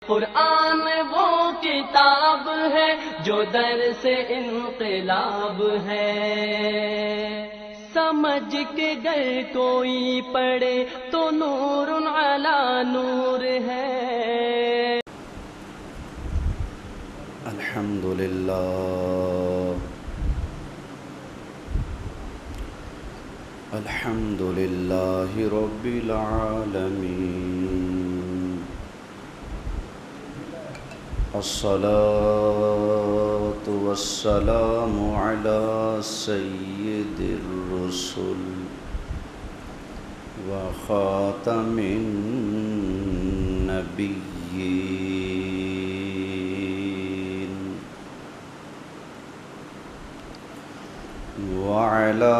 قرآن وہ کتاب ہے جو در سے انقلاب ہے، سمجھ کے گر کوئی پڑھے تو نور علی نور ہے۔ الحمدللہ الحمدللہ رب العالمین، الصلاة والسلام على سید الرسل وخاتم النبیین وعلى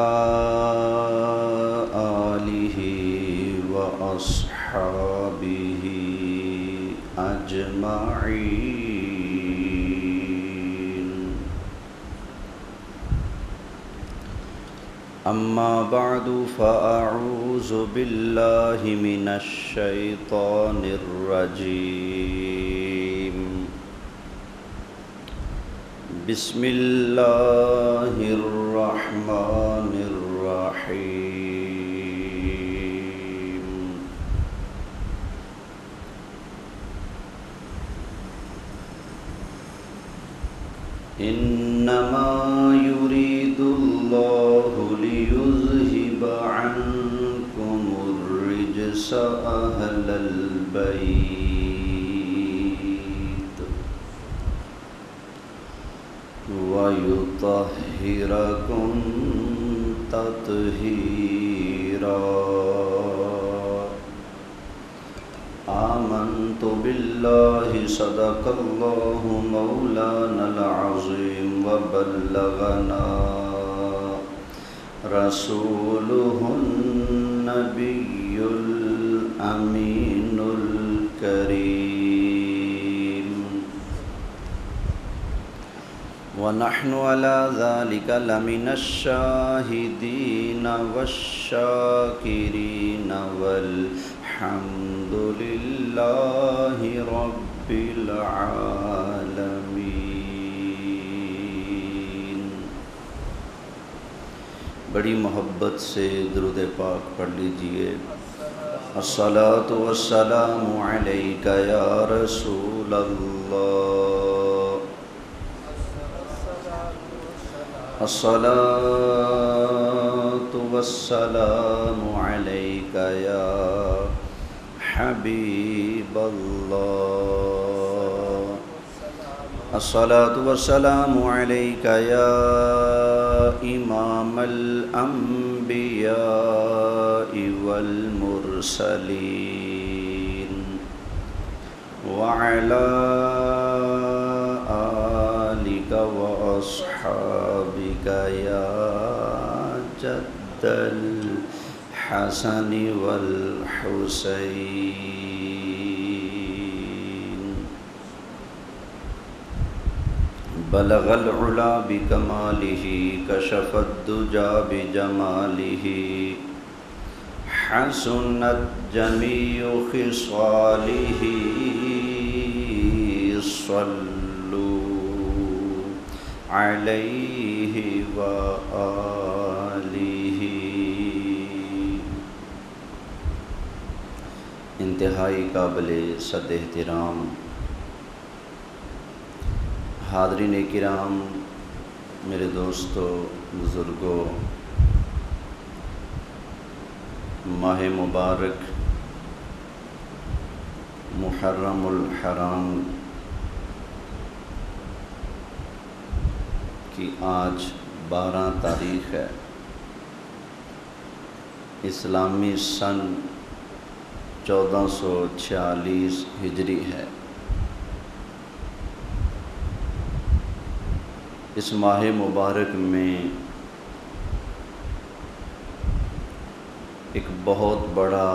آلہ وأصحابہ أجمعين، أما بعد فأعوذ بالله من الشيطان الرجيم، بسم الله الرحمن الرحيم، إنما يريد الله ليذهب عنكم الرجس أهل البيت ويطهركم تطهيرا، آمنت بالله صدق الله مولانا العظيم وبلغنا رسوله النبي الأمين الكريم، ونحن على ذلك لمن الشاهدين والشاكرين والحمد لله رب العالمين۔ بڑی محبت سے درود پاک پڑھ لیجئے۔ الصلاۃ والسلام علیک یا رسول اللہ، الصلاۃ والسلام علیک یا حبیب اللہ، الصلاۃ والسلام علیک یا امام الانبیاء والمرسلین، وعلی آلک واصحابک یا جد الحسن والحسین، بلغ العلا بکمالہ کشف الدجا بجمالہ، حسنت جمیع خصالہ، صلوا علیہ وآلہ۔ انتہائی قابل صد احترام حاضرین کرام، میرے دوستو، بزرگوں، ماہ مبارک محرم الحرام کی آج 12 تاریخ ہے، اسلامی سن 1446 ہجری ہے۔ اس ماہ مبارک میں ایک بہت بڑا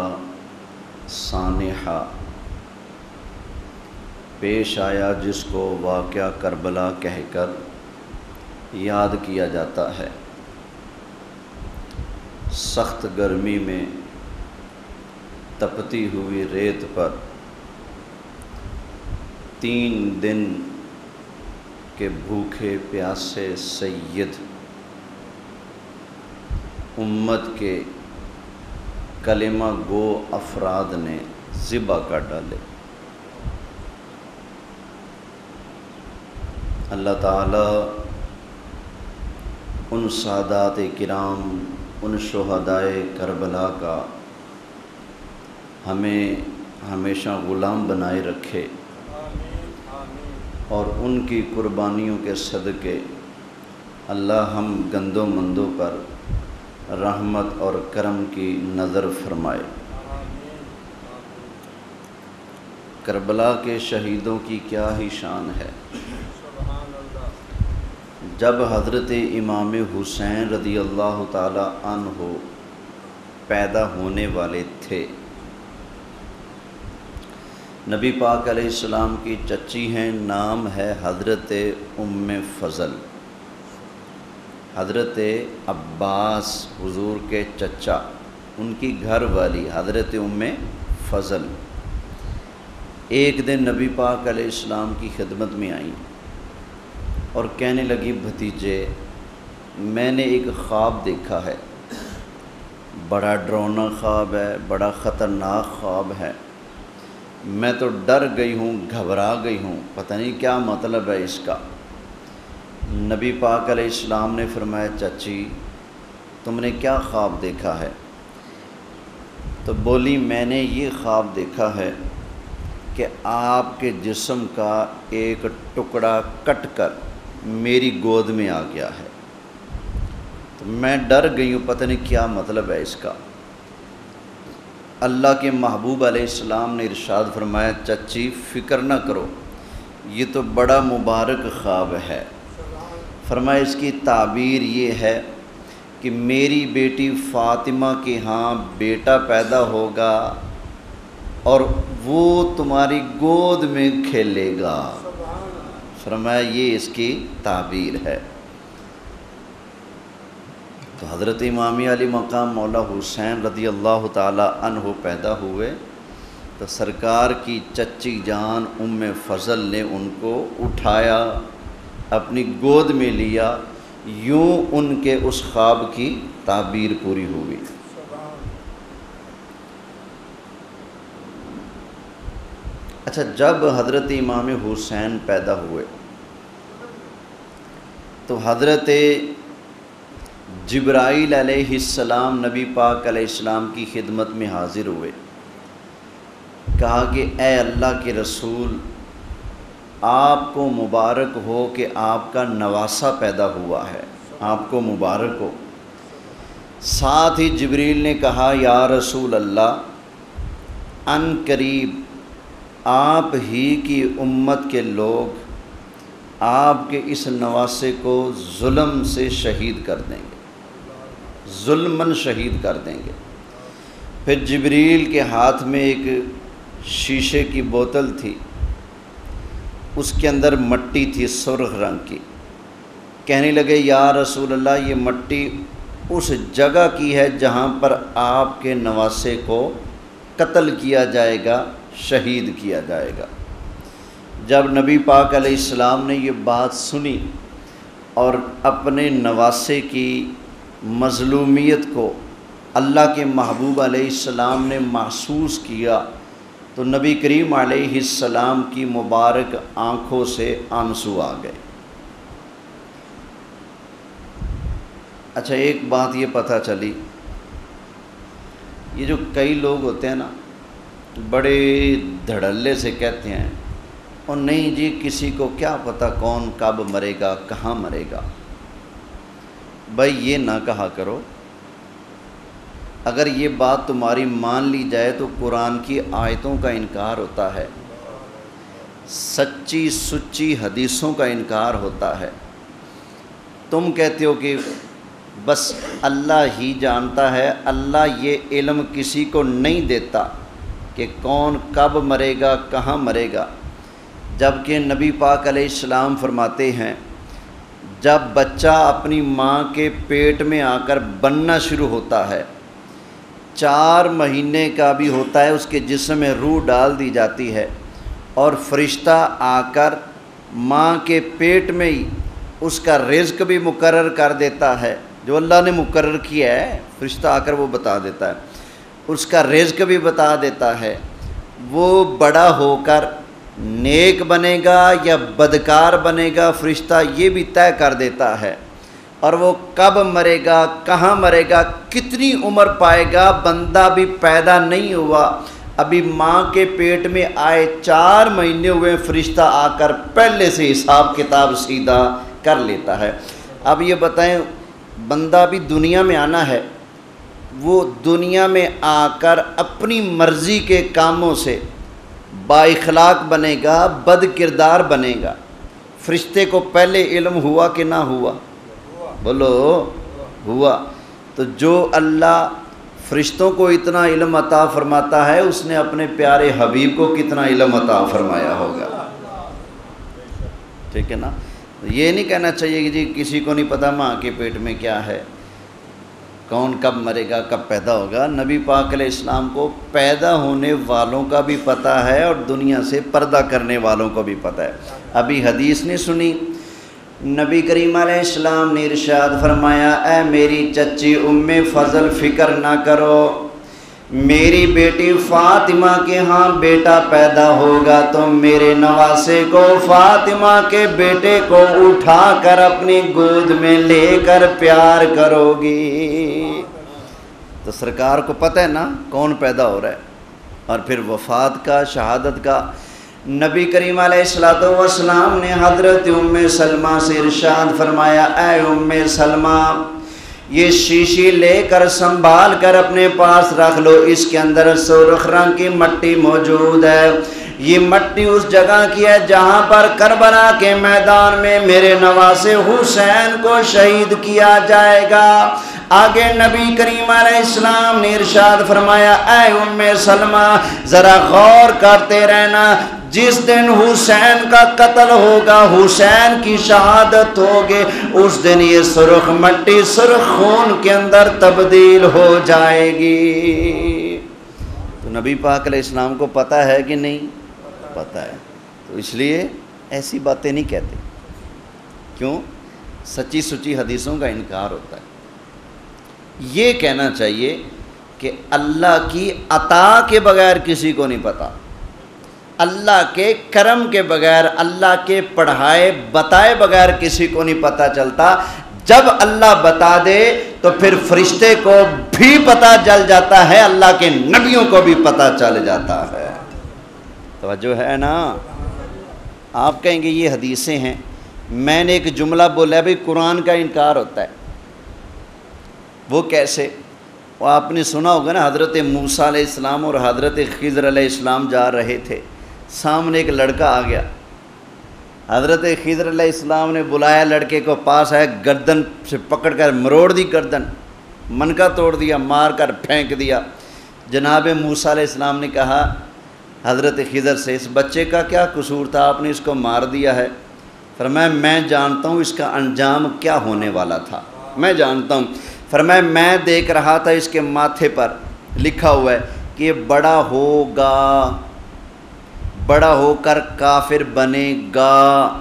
سانحہ پیش آیا جس کو واقعہ کربلا کہہ کر یاد کیا جاتا ہے۔ سخت گرمی میں تپتی ہوئی ریت پر 3 دن کے بھوکے پیاسے سید امت کے کلمہ گو افراد نے ذبح کر ڈالے۔ اللہ تعالیٰ ان سادات کرام، ان شہدائے کربلا کا ہمیں ہمیشہ غلام بنائے رکھے، اور ان کی قربانیوں کے صدقے اللہ ہم گندوں مندوں پر رحمت اور کرم کی نظر فرمائے۔ کربلا کے شہیدوں کی کیا ہی شان ہے۔ جب حضرت امام حسین رضی اللہ تعالی عنہ پیدا ہونے والے تھے، نبی پاک علیہ السلام کی چچی ہیں، نام ہے حضرت ام فضل۔ حضرت عباس حضور کے چچا، ان کی گھر والی حضرت ام فضل ایک دن نبی پاک علیہ السلام کی خدمت میں آئیں اور کہنے لگی، بھتیجے میں نے ایک خواب دیکھا ہے، بڑا ڈراؤنا خواب ہے، بڑا خطرناک خواب ہے، میں تو ڈر گئی ہوں، گھبرا گئی ہوں، پتہ نہیں کیا مطلب ہے اس کا۔ نبی پاک علیہ السلام نے فرمایا، چچی تم نے کیا خواب دیکھا ہے؟ تو بولی، میں نے یہ خواب دیکھا ہے کہ آپ کے جسم کا ایک ٹکڑا کٹ کر میری گود میں آ گیا ہے، تو میں ڈر گئی ہوں، پتہ نہیں کیا مطلب ہے اس کا۔ اللہ کے محبوب علیہ السلام نے ارشاد فرمایا، چچی فکر نہ کرو، یہ تو بڑا مبارک خواب ہے۔ فرمایا اس کی تعبیر یہ ہے کہ میری بیٹی فاطمہ کے ہاں بیٹا پیدا ہوگا اور وہ تمہاری گود میں کھیلے گا۔ فرمایا یہ اس کی تعبیر ہے۔ تو حضرت امام علی مقام مولا حسین رضی اللہ تعالی عنہ پیدا ہوئے تو سرکار کی چچی جان ام فضل نے ان کو اٹھایا، اپنی گود میں لیا، یوں ان کے اس خواب کی تعبیر پوری ہوئی۔ اچھا، جب حضرت امام حسین پیدا ہوئے تو حضرت جبرائیل علیہ السلام نبی پاک علیہ السلام کی خدمت میں حاضر ہوئے، کہا کہ اے اللہ کے رسول، آپ کو مبارک ہو کہ آپ کا نواسہ پیدا ہوا ہے، آپ کو مبارک ہو۔ ساتھ ہی جبریل نے کہا، یا رسول اللہ، ان قریب آپ ہی کی امت کے لوگ آپ کے اس نواسے کو ظلم سے شہید کر دیں گے، ظلماً شہید کر دیں گے۔ پھر جبریل کے ہاتھ میں ایک شیشے کی بوتل تھی، اس کے اندر مٹی تھی سرخ رنگ کی۔ کہنے لگے، یا رسول اللہ، یہ مٹی اس جگہ کی ہے جہاں پر آپ کے نواسے کو قتل کیا جائے گا، شہید کیا جائے گا۔ جب نبی پاک علیہ السلام نے یہ بات سنی اور اپنے نواسے کی مظلومیت کو اللہ کے محبوب علیہ السلام نے محسوس کیا تو نبی کریم علیہ السلام کی مبارک آنکھوں سے آنسو آ گئے۔ اچھا، ایک بات یہ پتہ چلی، یہ جو کئی لوگ ہوتے ہیں نا، بڑے دھڑلے سے کہتے ہیں، اور نہیں جی کسی کو کیا پتہ کون کب مرے گا، کہاں مرے گا۔ بھائی یہ نہ کہا کرو، اگر یہ بات تمہاری مان لی جائے تو قرآن کی آیتوں کا انکار ہوتا ہے، سچی سچی حدیثوں کا انکار ہوتا ہے۔ تم کہتے ہو کہ بس اللہ ہی جانتا ہے، اللہ یہ علم کسی کو نہیں دیتا کہ کون کب مرے گا، کہاں مرے گا، جبکہ نبی پاک علیہ السلام فرماتے ہیں جب بچہ اپنی ماں کے پیٹ میں آ کر بننا شروع ہوتا ہے، 4 مہینے کا بھی ہوتا ہے، اس کے جسم میں روح ڈال دی جاتی ہے، اور فرشتہ آ کر ماں کے پیٹ میں ہی اس کا رزق بھی مقرر کر دیتا ہے، جو اللہ نے مقرر کیا ہے فرشتہ آ کر وہ بتا دیتا ہے، اس کا رزق بھی بتا دیتا ہے، وہ بڑا ہو کر نیک بنے گا یا بدکار بنے گا فرشتہ یہ بھی طے کر دیتا ہے، اور وہ کب مرے گا، کہاں مرے گا، کتنی عمر پائے گا، بندہ بھی پیدا نہیں ہوا، ابھی ماں کے پیٹ میں آئے 4 مہینے ہوئے، فرشتہ آ کر پہلے سے حساب کتاب سیدھا کر لیتا ہے۔ اب یہ بتائیں بندہ بھی دنیا میں آنا ہے، وہ دنیا میں آ کر اپنی مرضی کے کاموں سے با اخلاق بنے گا، بد کردار بنے گا، فرشتے کو پہلے علم ہوا کہ نہ ہوا؟ بولو ہوا۔ تو جو اللہ فرشتوں کو اتنا علم عطا فرماتا ہے اس نے اپنے پیارے حبیب کو کتنا علم عطا فرمایا ہوگا، ٹھیک ہے نا؟ یہ نہیں کہنا چاہیے کہ جی کسی کو نہیں پتہ ماں کے پیٹ میں کیا ہے، کون کب مرے گا، کب پیدا ہوگا۔ نبی پاک علیہ السلام کو پیدا ہونے والوں کا بھی پتہ ہے اور دنیا سے پردہ کرنے والوں کو بھی پتہ ہے۔ ابھی حدیث نے سنی، نبی کریم علیہ السلام نے ارشاد فرمایا، اے میری چچی ام فضل فکر نہ کرو، میری بیٹی فاطمہ کے ہاں بیٹا پیدا ہوگا تو میرے نواسے کو فاطمہ کے بیٹے کو اٹھا کر اپنی گود میں لے کر پیار کرو گی۔ تو سرکار کو پتہ ہے نا کون پیدا ہو رہا ہے، اور پھر وفات کا، شہادت کا۔ نبی کریم علیہ السلام نے حضرت ام سلمہ سے ارشاد فرمایا، اے ام سلمہ یہ شیشی لے کر سنبھال کر اپنے پاس رکھ لو، اس کے اندر سرخ رنگ کی مٹی موجود ہے، یہ مٹی اس جگہ کی ہے جہاں پر کربلا کے میدان میں میرے نواسے حسین کو شہید کیا جائے گا۔ آگے نبی کریم علیہ السلام نے ارشاد فرمایا، اے ام سلمہ ذرا غور کرتے رہنا، جس دن حسین کا قتل ہوگا، حسین کی شہادت ہوگی، اس دن یہ سرخ مٹی سرخ خون کے اندر تبدیل ہو جائے گی۔ تو نبی پاک علیہ السلام کو پتہ ہے کہ نہیں؟ پتہ ہے، تو اس لیے ایسی باتیں نہیں کہتے۔ کیوں؟ سچی سچی حدیثوں کا انکار ہوتا ہے۔ یہ کہنا چاہیے کہ اللہ کی عطا کے بغیر کسی کو نہیں پتہ، اللہ کے کرم کے بغیر، اللہ کے پڑھائے بتائے بغیر کسی کو نہیں پتہ چلتا۔ جب اللہ بتا دے تو پھر فرشتے کو بھی پتہ چل جاتا ہے، اللہ کے نبیوں کو بھی پتہ چل جاتا ہے۔ توجہ ہے نا؟ آپ کہیں گے یہ حدیثیں ہیں، میں نے ایک جملہ بولا ہے بھئی قرآن کا انکار ہوتا ہے، وہ کیسے؟ وہ آپ نے سنا ہوگا نا، حضرت موسیٰ علیہ السلام اور حضرت خضر علیہ السلام جا رہے تھے، سامنے ایک لڑکا آ گیا، حضرت خضر علیہ السلام نے بلایا، لڑکے کو پاس آیا، گردن سے پکڑ کر مروڑ دی، گردن منکا توڑ دیا، مار کر پھینک دیا۔ جناب موسیٰ علیہ السلام نے کہا حضرت خضر سے، اس بچے کا کیا قصور تھا، آپ نے اس کو مار دیا ہے؟ فرمایا میں جانتا ہوں اس کا انجام کیا ہونے والا تھا، میں جانتا ہوں۔ فرمایا میں دیکھ رہا تھا اس کے ماتھے پر لکھا ہوا ہے کہ یہ بڑا ہوگا، بڑا ہو کر کافر بنے گا،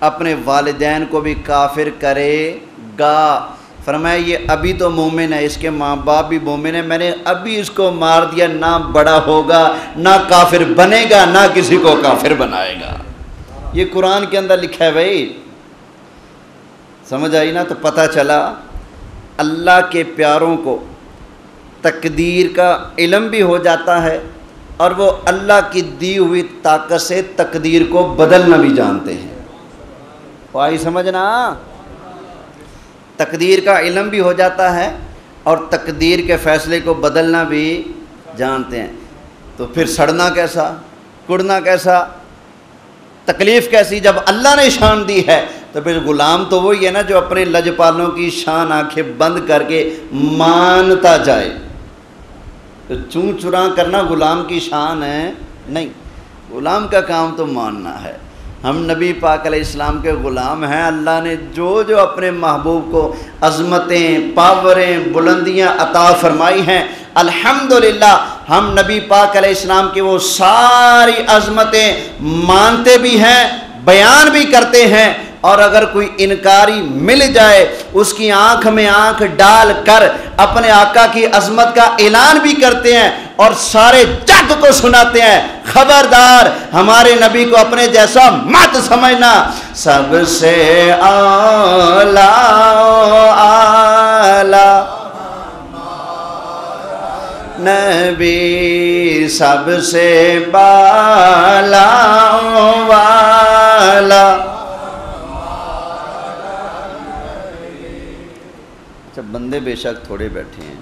اپنے والدین کو بھی کافر کرے گا۔ فرمایا یہ ابھی تو مومن ہے، اس کے ماں باپ بھی مومن ہیں، میں نے ابھی اس کو مار دیا، نہ بڑا ہوگا، نہ کافر بنے گا، نہ کسی کو کافر بنائے گا۔ یہ قرآن کے اندر لکھا ہے بھائی، سمجھ آئی نا؟ تو پتہ چلا اللہ کے پیاروں کو تقدیر کا علم بھی ہو جاتا ہے، اور وہ اللہ کی دی ہوئی طاقت سے تقدیر کو بدلنا بھی جانتے ہیں۔ وہ آئی سمجھنا؟ تقدیر کا علم بھی ہو جاتا ہے اور تقدیر کے فیصلے کو بدلنا بھی جانتے ہیں۔ تو پھر سڑنا کیسا، کڑنا کیسا، تکلیف کیسی؟ جب اللہ نے شان دی ہے تو پھر غلام تو وہی ہے نا جو اپنے لجپالوں کی شان آنکھیں بند کر کے مانتا جائے۔ تو چون چراں کرنا غلام کی شان ہے نہیں، غلام کا کام تو ماننا ہے۔ ہم نبی پاک علیہ السلام کے غلام ہیں، اللہ نے جو جو اپنے محبوب کو عظمتیں، پاوریں، بلندیاں عطا فرمائی ہیں، الحمدللہ ہم نبی پاک علیہ السلام کی وہ ساری عظمتیں مانتے بھی ہیں، بیان بھی کرتے ہیں، اور اگر کوئی انکاری مل جائے اس کی آنکھ میں آنکھ ڈال کر اپنے آقا کی عظمت کا اعلان بھی کرتے ہیں اور سارے جگ کو سناتے ہیں، خبردار ہمارے نبی کو اپنے جیسا مت سمجھنا، سب سے اعلیٰ اعلیٰ نبی، سب سے بالا والا۔ اچھا، بندے بے شک تھوڑے بیٹھے ہیں،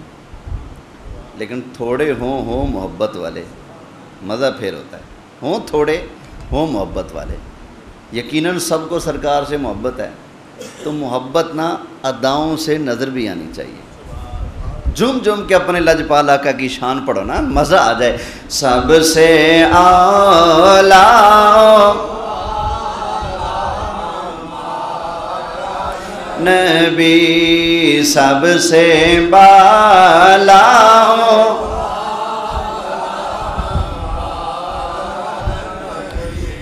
لیکن تھوڑے ہوں محبت والے، مزہ پھر ہوتا ہے، ہوں تھوڑے ہوں محبت والے۔ یقیناً سب کو سرکار سے محبت ہے، تو محبت نہ اداؤں سے نظر بھی آنی چاہیے۔ جم جم کے اپنے لجپال آقا کی شان پڑھو نا، مزہ آ جائے۔ سب سے اعلیٰ نبی، سب سے بالا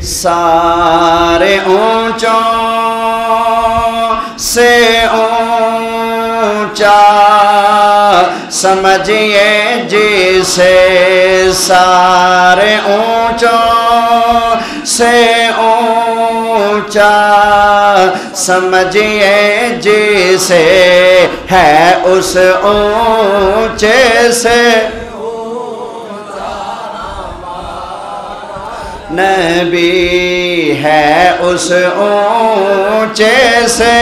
سارے اونچوں سے اونچا سمجھیے جسے، سارے اونچوں سے اونچا سمجھیے جسے، ہے اس اونچے سے نبی، ہے اس اونچے سے۔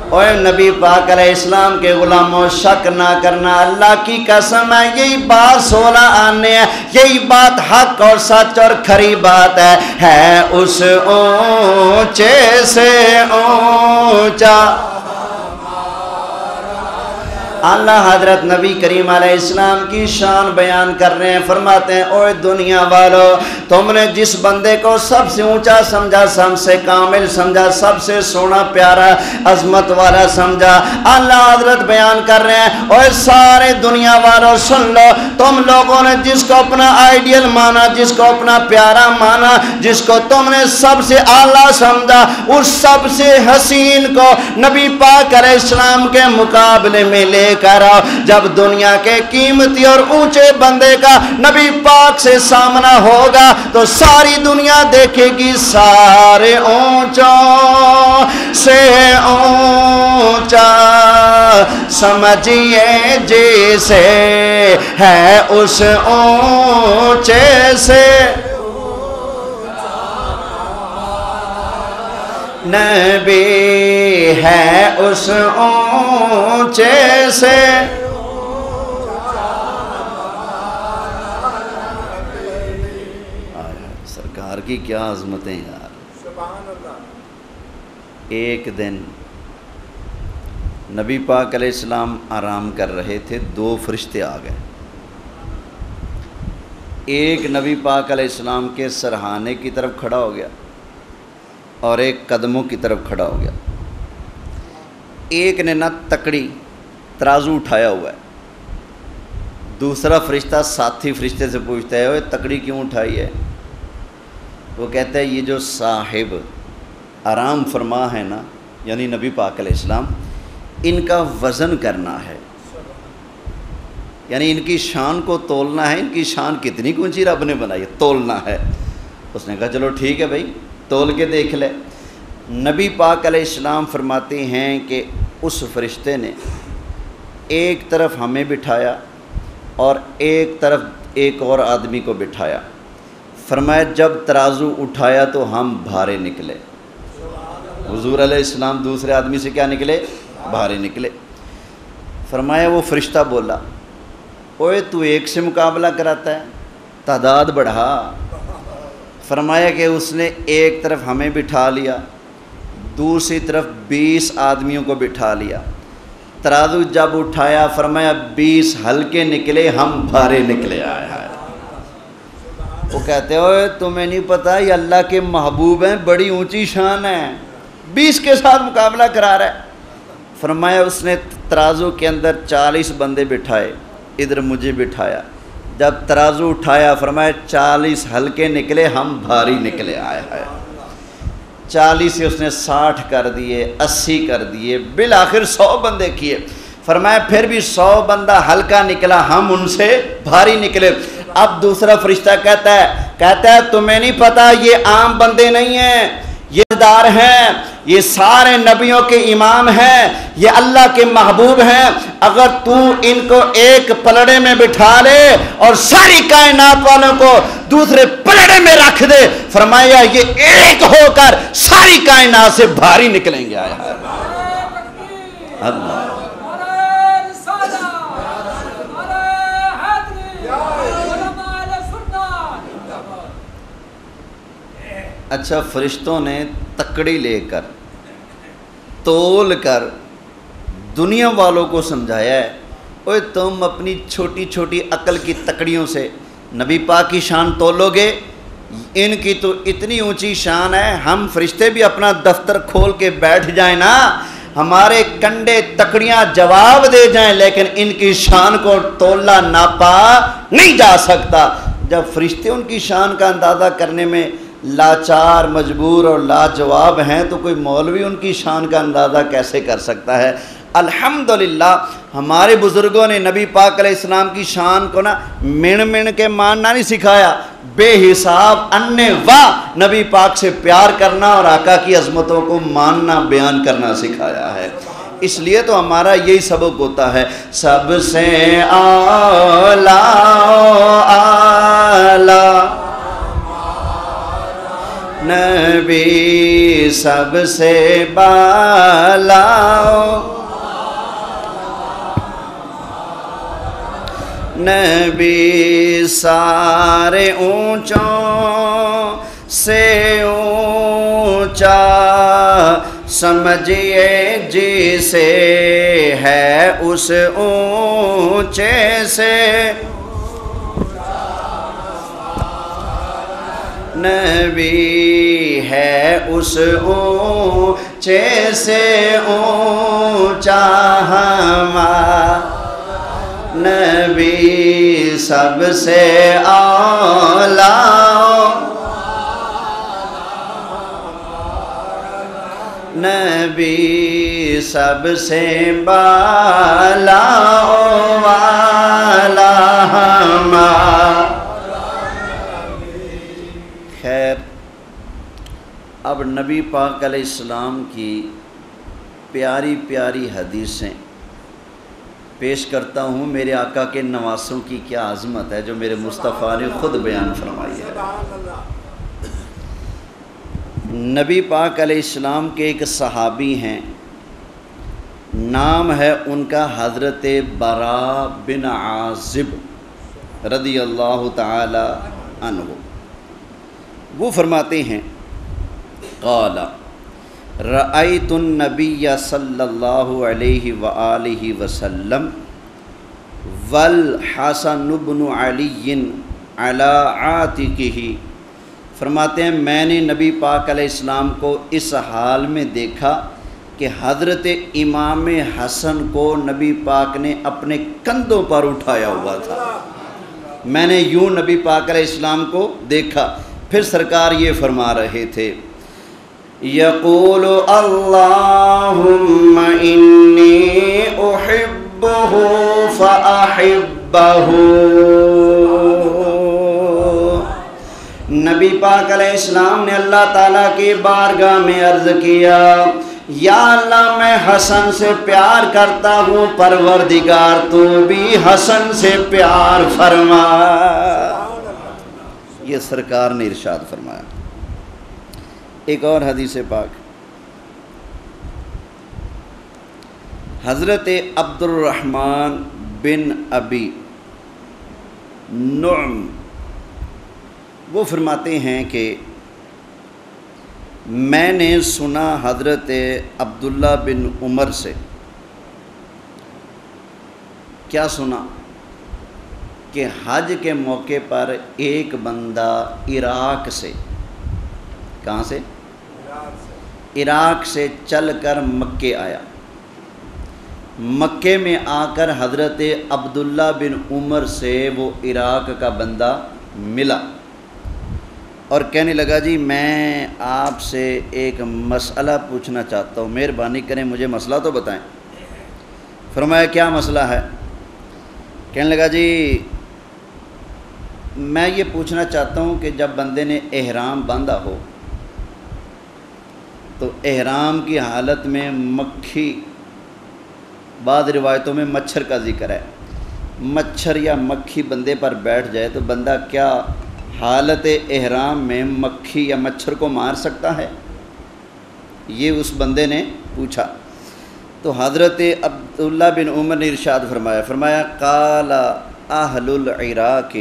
اور نبی پاک علیہ السلام کے غلاموں، شک نہ کرنا، اللہ کی قسم ہے یہی بات 16 آنے ہیں، یہی بات حق اور سچ اور کھری بات ہے اس اونچے سے اونچا۔ اللہ حضرت نبی کریم علیہ السلام کی شان بیان کر رہے ہیں، فرماتے ہیں اوے دنیا والو، تم نے جس بندے کو سب سے اونچا سمجھا، سب سے کامل سمجھا، سب سے سونا پیارا عظمت والا سمجھا، اللہ حضرت بیان کر رہے ہیں اوے سارے دنیا والو سن لو، تم لوگوں نے جس کو اپنا آئیڈیل مانا، جس کو اپنا پیارا مانا، جس کو تم نے سب سے اعلیٰ سمجھا، اس سب سے حسین کو نبی پاک علیہ السلام کے مقابلے میں لے کر آؤ۔ جب دنیا کے قیمتی اور اونچے بندے کا نبی پاک سے سامنا ہوگا تو ساری دنیا دیکھے گی سارے اونچوں سے اونچا سمجھیے جسے، ہے اس اونچے سے نبی، ہے اس اونچے سے۔ سرکار کی کیا عظمتیں یار۔ ایک دن نبی پاک علیہ السلام آرام کر رہے تھے، 2 فرشتے آ گئے، ایک نبی پاک علیہ السلام کے سرہانے کی طرف کھڑا ہو گیا اور ایک قدموں کی طرف کھڑا ہو گیا۔ ایک نے نہ تکڑی ترازو اٹھایا ہوا ہے، دوسرا فرشتہ ساتھی فرشتے سے پوچھتا ہے اوے تکڑی کیوں اٹھائی ہے؟ وہ کہتا ہے یہ جو صاحب آرام فرما ہے نا، یعنی نبی پاک علیہ السلام، ان کا وزن کرنا ہے، یعنی ان کی شان کو تولنا ہے، ان کی شان کتنی اونچی رب نے بنائی ہے، تولنا ہے۔ اس نے کہا چلو ٹھیک ہے بھائی، تول کے دیکھ لے۔ نبی پاک علیہ السلام فرماتے ہیں کہ اس فرشتے نے ایک طرف ہمیں بٹھایا اور ایک طرف ایک اور آدمی کو بٹھایا، فرمایا جب ترازو اٹھایا تو ہم بھارے نکلے۔ حضور علیہ السلام دوسرے آدمی سے کیا نکلے؟ بھارے نکلے۔ فرمایا وہ فرشتہ بولا اوے تو ایک سے مقابلہ کراتا ہے، تعداد بڑھا۔ فرمایا کہ اس نے ایک طرف ہمیں بٹھا لیا، دوسری طرف 20 آدمیوں کو بٹھا لیا، ترازو جب اٹھایا فرمایا 20 ہلکے نکلے، ہم بھارے نکلے۔ آیا وہ کہتے ہوئے تمہیں نہیں پتہ یہ اللہ کے محبوب ہیں، بڑی اونچی شان ہے، 20 کے ساتھ مقابلہ کرا رہا ہے۔ فرمایا اس نے ترازو کے اندر 40 بندے بٹھائے، ادھر مجھے بٹھایا، جب ترازو اٹھایا فرمایا 40 ہلکے نکلے، ہم بھاری نکلے، آئے آئے 40 سے اس نے 60 کر دیے، 80 کر دیے، بالآخر 100 بندے کیے، فرمایا پھر بھی 100 بندہ ہلکا نکلا، ہم ان سے بھاری نکلے۔ اب دوسرا فرشتہ کہتا ہے تمہیں نہیں پتا یہ عام بندے نہیں ہیں، یہ دار ہیں، یہ سارے نبیوں کے امام ہیں، یہ اللہ کے محبوب ہیں، اگر تو ان کو ایک پلڑے میں بٹھا لے اور ساری کائنات والوں کو دوسرے پلڑے میں رکھ دے، فرمایا یہ ایک ہو کر ساری کائنات سے بھاری نکلیں گے۔ آیا اللہ اچھا، فرشتوں نے تکڑی لے کر تول کر دنیا والوں کو سمجھایا ہے، اوے تم اپنی چھوٹی چھوٹی عقل کی تکڑیوں سے نبی پاک کی شان تولو گے، ان کی تو اتنی اونچی شان ہے، ہم فرشتے بھی اپنا دفتر کھول کے بیٹھ جائیں نا، ہمارے کنڈے تکڑیاں جواب دے جائیں، لیکن ان کی شان کو تولا ناپا نہیں جا سکتا۔ جب فرشتے ان کی شان کا اندازہ کرنے میں لاچار، مجبور اور لاجواب ہیں تو کوئی مولوی ان کی شان کا اندازہ کیسے کر سکتا ہے؟ الحمدللہ ہمارے بزرگوں نے نبی پاک علیہ السلام کی شان کو نا مین کے ماننا نہیں سکھایا، بے حساب انے واہ نبی پاک سے پیار کرنا اور آقا کی عظمتوں کو ماننا، بیان کرنا سکھایا ہے۔ اس لیے تو ہمارا یہی سبق ہوتا ہے، سب سے اعلیٰ اعلیٰ نبی، سب سے بالا نبی، سارے اونچوں سے اونچا سمجھئے جسے ہے اس اونچے سے نبی ہے اس اونچے سے اونچا ہمارا نبی، سب سے اعلیٰ نبی، سب سے بالا والا ہمارا۔ خیر، اب نبی پاک علیہ السلام کی پیاری پیاری حدیثیں پیش کرتا ہوں۔ میرے آقا کے نواسوں کی کیا عظمت ہے جو میرے مصطفیٰ نے خود بیان فرمائی ہے۔ نبی پاک علیہ السلام کے ایک صحابی ہیں، نام ہے ان کا حضرت براء بن عازب رضی اللہ تعالی عنہ۔ وہ فرماتے ہیں قال رأیت النبی صلی اللہ علیہ وآلہ وسلم والحسن بن علی علی عاتقہ، فرماتے ہیں میں نے نبی پاک علیہ السلام کو اس حال میں دیکھا کہ حضرت امام حسن کو نبی پاک نے اپنے کندھوں پر اٹھایا ہوا تھا۔ میں نے یوں نبی پاک علیہ السلام کو دیکھا، پھر سرکار یہ فرما رہے تھے یقول اللہم انی احبہ فاحبہ۔ نبی پاک علیہ السلام نے اللہ تعالیٰ کی بارگاہ میں عرض کیا یا اللہ میں حسن سے پیار کرتا ہوں، پروردگار تو بھی حسن سے پیار فرما۔ یہ سرکار نے ارشاد فرمایا۔ ایک اور حدیث پاک، حضرت عبد الرحمن بن ابی نعم وہ فرماتے ہیں کہ میں نے سنا حضرت عبداللہ بن عمر سے، کیا سنا کہ حج کے موقع پر ایک بندہ عراق سے، کہاں سے؟ عراق سے چل کر مکے آیا، مکے میں آ کر حضرت عبداللہ بن عمر سے وہ عراق کا بندہ ملا اور کہنے لگا جی میں آپ سے ایک مسئلہ پوچھنا چاہتا ہوں، مہربانی کریں مجھے مسئلہ تو بتائیں۔ فرمایا کیا مسئلہ ہے؟ کہنے لگا جی میں یہ پوچھنا چاہتا ہوں کہ جب بندے نے احرام باندھا ہو تو احرام کی حالت میں مکھی، بعض روایتوں میں مچھر کا ذکر ہے، مچھر یا مکھی بندے پر بیٹھ جائے تو بندہ کیا حالت احرام میں مکھی یا مچھر کو مار سکتا ہے؟ یہ اس بندے نے پوچھا تو حضرت عبداللہ بن عمر نے ارشاد فرمایا قال اہل العراق،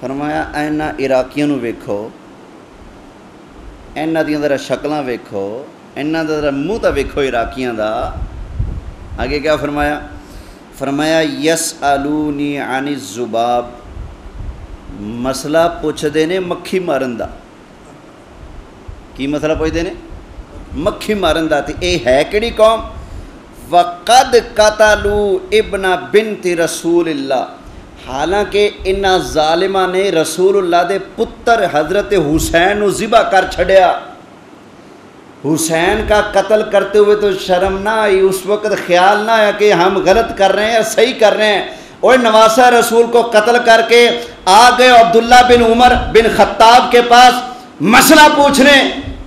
فرمایا اینا عراقیاں نو ویکھو، اینا دیاں ذرا شکلاں ویکھو، اینا دا ذرا منہ تا ویکھو عراقیاں دا۔ آگے کیا فرمایا یسألونی عن الذباب، مسئلہ پوچھدے نے مکھی مارن دا۔ کی مسئلہ پوچھدے نے؟ مکھی مارن دا۔ تے اے ہے کیڑی قوم؟ وقد قتلوا ابن بنت رسول اللہ، حالانکہ انہاں ظالمہ نے رسول اللہ دے پتر حضرت حسین نو ذبح کر چھڑیا۔ حسین کا قتل کرتے ہوئے تو شرم نہ آئی، اس وقت خیال نہ آیا کہ ہم غلط کر رہے ہیں یا صحیح کر رہے ہیں، اور نواسہ رسول کو قتل کر کے آ گئے عبداللہ بن عمر بن خطاب کے پاس مسئلہ پوچھنے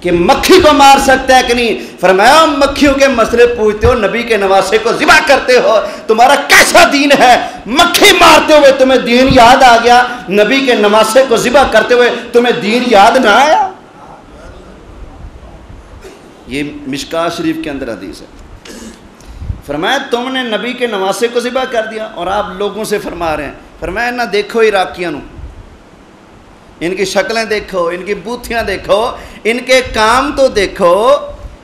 کہ مکھی کو مار سکتا ہے کہ نہیں۔ فرمایا مکھیوں کے مسئلے پوچھتے ہو، نبی کے نواسے کو ذبح کرتے ہو، تمہارا کیسا دین ہے؟ مکھی مارتے ہوئے تمہیں دین یاد آ گیا، نبی کے نواسے کو ذبح کرتے ہوئے تمہیں دین یاد نہ آیا؟ یہ مشکاۃ شریف کے اندر حدیث ہے۔ فرمایا تم نے نبی کے نواسے کو ذبح کر دیا اور آپ لوگوں سے فرما رہے ہیں۔ فرمایا نہ دیکھو عراقیوں، ان کی شکلیں دیکھو، ان کی بوتھیاں دیکھو، ان کے کام تو دیکھو،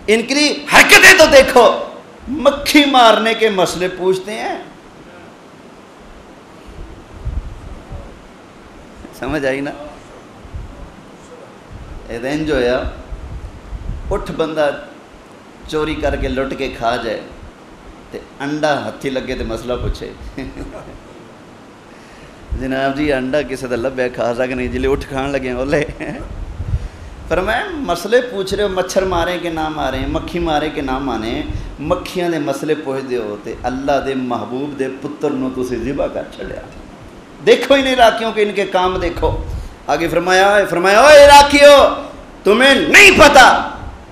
ان کی حرکتیں تو دیکھو، مکھی مارنے کے مسئلے پوچھتے ہیں۔ سمجھ آئی نا؟ اے دین جو ہے اٹھ بندہ چوری کر کے لٹ کے کھا جائے تے انڈا ہتھی لگے تے مسئلہ پوچھے جناب جی انڈا کسی دا لبے کھا سکے نہیں، جلے اٹھ کھان لگے اولے۔ فرمایا مسئلے پوچھ رہے ہو، مچھر مارے کہ نہ مارے، مکھی مارے کہ نہ مانے، مکھیاں دے مسئلے پوچھ دے ہو تے اللہ دے محبوب دے پتر نو تسی ذبح کر چھڑیا۔ دیکھو ان عراقیوں کے ان کے کام دیکھو۔ آگے فرمایا اوے عراقیو تمہیں نہیں پتا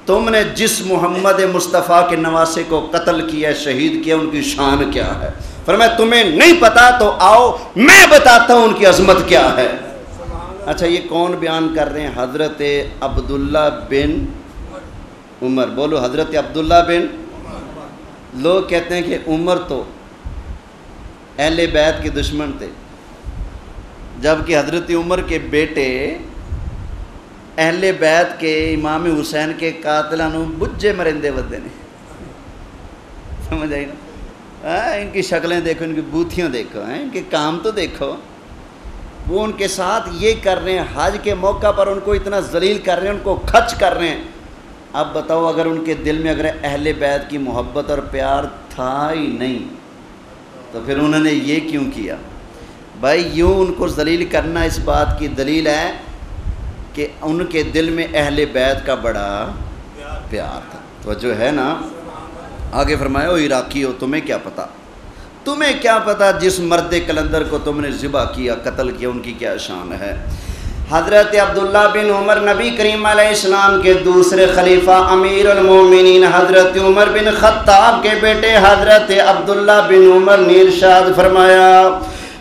تم نے جس محمد مصطفیٰ کے نواسے کو قتل کیا، شہید کیا، ان کی شان کیا ہے؟ فرمایا تمہیں نہیں پتا تو آؤ میں بتاتا ہوں ان کی عظمت کیا ہے۔ اچھا یہ کون بیان کر رہے ہیں؟ حضرت عبداللہ بن عمر۔ بولو حضرت عبداللہ بن۔ لوگ کہتے ہیں کہ عمر تو اہل بیت کے دشمن تھے، جبکہ حضرت عمر کے بیٹے اہل بیت کے امام حسین کے قاتلوں بجے مرندے ودے نے۔ سمجھ آئی نا؟ ان کی شکلیں دیکھو، ان کی بوتھیاں دیکھو، ان کے کام تو دیکھو۔ وہ ان کے ساتھ یہ کر رہے ہیں، حج کے موقع پر ان کو اتنا ذلیل کر رہے ہیں، ان کو خرچ کر رہے ہیں۔ اب بتاؤ اگر ان کے دل میں اگر اہل بیت کی محبت اور پیار تھا ہی نہیں تو پھر انہوں نے یہ کیوں کیا؟ بھائی یوں ان کو ذلیل کرنا اس بات کی دلیل ہے کہ ان کے دل میں اہل بیت کا بڑا پیار تھا۔ تو جو ہے نا، آگے فرمایا او عراقی ہو تمہیں کیا پتا، تمہیں کیا پتا جس مرد کلندر کو تم نے ذبح کیا، قتل کیا، ان کی کیا شان ہے۔ حضرت عبداللہ بن عمر نبی کریم علیہ السلام کے دوسرے خلیفہ امیر المومنین حضرت عمر بن خطاب کے بیٹے حضرت عبداللہ بن عمر نے ارشاد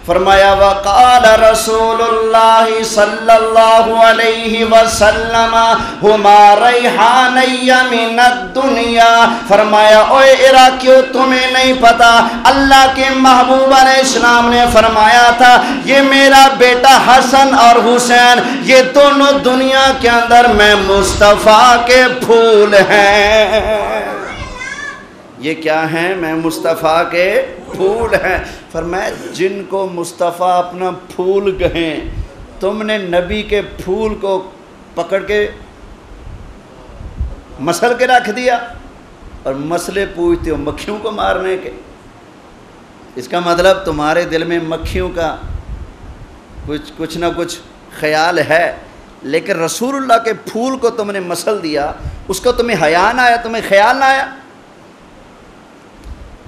فرمایا وقال رسول اللہ صلی اللہ علیہ وسلم ہما ریحانی من الدنیا، فرمایا اوے عراقیو تمہیں نہیں پتا اللہ کے محبوب علیہ السلام نے فرمایا تھا یہ میرا بیٹا حسن اور حسین یہ دونوں دنیا کے اندر میں مصطفیٰ کے پھول ہیں۔ یہ کیا ہیں؟ میں مصطفیٰ کے پھول ہیں۔ فرمایا جن کو مصطفیٰ اپنا پھول کہیں، تم نے نبی کے پھول کو پکڑ کے مسل کے رکھ دیا۔ اور مسئلے پوچھتے ہو مکھیوں کو مارنے کے۔ اس کا مطلب تمہارے دل میں مکھیوں کا کچھ نہ کچھ خیال ہے، لیکن رسول اللہ کے پھول کو تم نے مسل دیا، اس کو تمہیں حیا نہ آیا، تمہیں خیال نہ آیا۔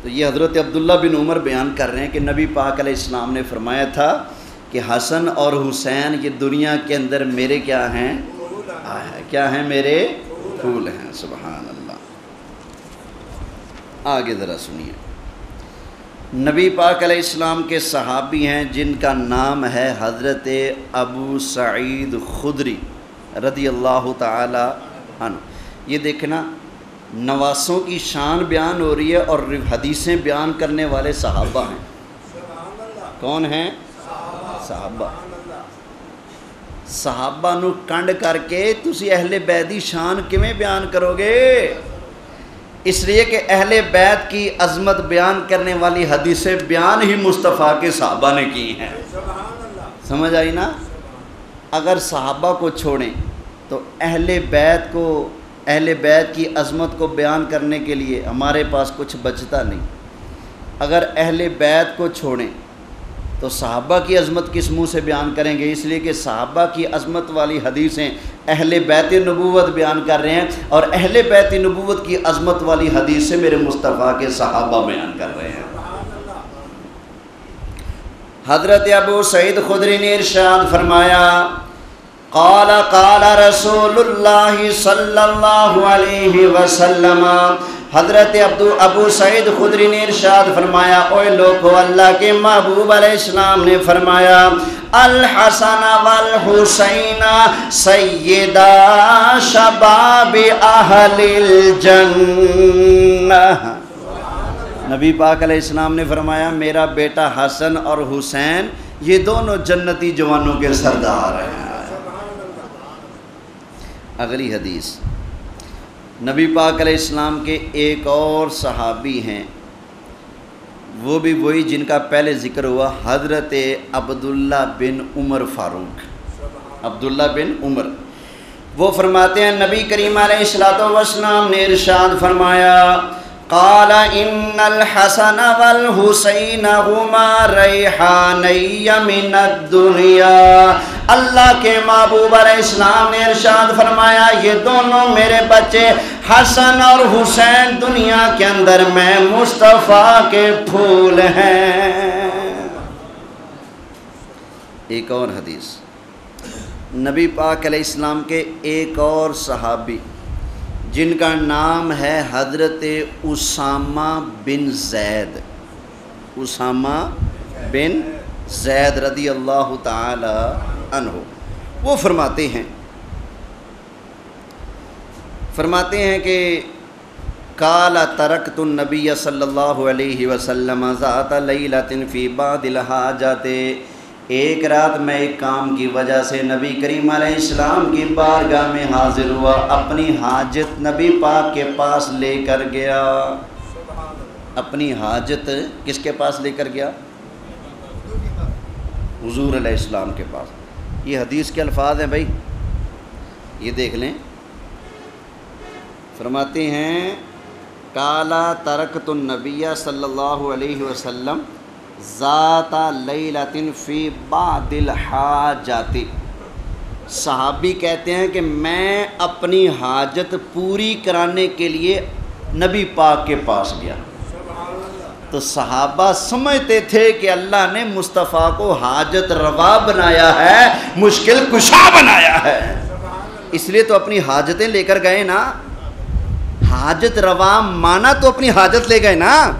تو یہ حضرت عبداللہ بن عمر بیان کر رہے ہیں کہ نبی پاک علیہ السلام نے فرمایا تھا کہ حسن اور حسین یہ دنیا کے اندر میرے کیا ہیں؟ کیا ہیں؟ میرے پھول ہیں۔ سبحان اللہ۔ آگے ذرا سنیے، نبی پاک علیہ السلام کے صحابی ہیں جن کا نام ہے حضرت ابو سعید خدری رضی اللہ تعالی عنہ۔ یہ دیکھنا نواسوں کی شان بیان ہو رہی ہے اور حدیثیں بیان کرنے والے صحابہ ہیں۔ کون ہیں؟ صحابہ۔ صحابہ نو کنڈ کر کے تسی اہل بیت دی شان کیویں بیان کرو گے؟ اس لیے کہ اہل بیت کی عظمت بیان کرنے والی حدیثیں بیان ہی مصطفیٰ کے صحابہ نے کی ہیں۔ سمجھ آئی نا؟ اگر صحابہ کو چھوڑیں تو اہل بیت کی عظمت کو بیان کرنے کے لیے ہمارے پاس کچھ بچتا نہیں۔ اگر اہل بیت کو چھوڑیں تو صحابہ کی عظمت کس منہ سے بیان کریں گے؟ اس لیے کہ صحابہ کی عظمت والی حدیثیں اہل بیت نبوت بیان کر رہے ہیں، اور اہل بیت نبوت کی عظمت والی حدیثیں میرے مصطفیٰ کے صحابہ بیان کر رہے ہیں۔ حضرت ابو سعید خدری نے ارشاد فرمایا، قال قال رسول اللہ صلی اللہ علیہ وسلم، حضرت ابو سعید خدری نے ارشاد فرمایا، اوے لوگو، اللہ کے محبوب علیہ السلام نے فرمایا، الحسن والحسین سیدا شباب اہل الجنہ۔ نبی پاک علیہ السلام نے فرمایا میرا بیٹا حسن اور حسین یہ دونوں جنتی جوانوں کے سردار ہیں۔ اگلی حدیث، نبی پاک علیہ السلام کے ایک اور صحابی ہیں، وہ بھی وہی جن کا پہلے ذکر ہوا، حضرت عبداللہ بن عمر فاروق۔ عبداللہ بن عمر وہ فرماتے ہیں نبی کریم علیہ السلام نے ارشاد فرمایا، قال ان الحسن والحسین ہما ریحانی من الدنیا۔ اللہ کے محبوب علیہ السلام نے ارشاد فرمایا یہ دونوں میرے بچے حسن اور حسین دنیا کے اندر میں مصطفیٰ کے پھول ہیں۔ ایک اور حدیث، نبی پاک علیہ السلام کے ایک اور صحابی جن کا نام ہے حضرت اسامہ بن زید، اسامہ بن زید رضی اللہ تعالی عنہ، وہ فرماتے ہیں کہ قال ترکت النبی صلی اللہ علیہ وسلم ذات لیلۃ فی بعض الحاجات، ایک رات میں ایک کام کی وجہ سے نبی کریم علیہ السلام کی بارگاہ میں حاضر ہوا، اپنی حاجت نبی پاک کے پاس لے کر گیا۔ اپنی حاجت کس کے پاس لے کر گیا؟ حضور علیہ السلام کے پاس۔ یہ حدیث کے الفاظ ہیں بھائی، یہ دیکھ لیں۔ فرماتے ہیں قال ترکت النبی صلی اللہ علیہ وسلم ذات لیلۃ فی بعض الحاجات، صحابی کہتے ہیں کہ میں اپنی حاجت پوری کرانے کے لیے نبی پاک کے پاس گیا۔ تو صحابہ سمجھتے تھے کہ اللہ نے مصطفیٰ کو حاجت روا بنایا ہے، مشکل کشا بنایا ہے، اس لیے تو اپنی حاجتیں لے کر گئے نا۔ حاجت روا مانا تو اپنی حاجت لے گئے نا۔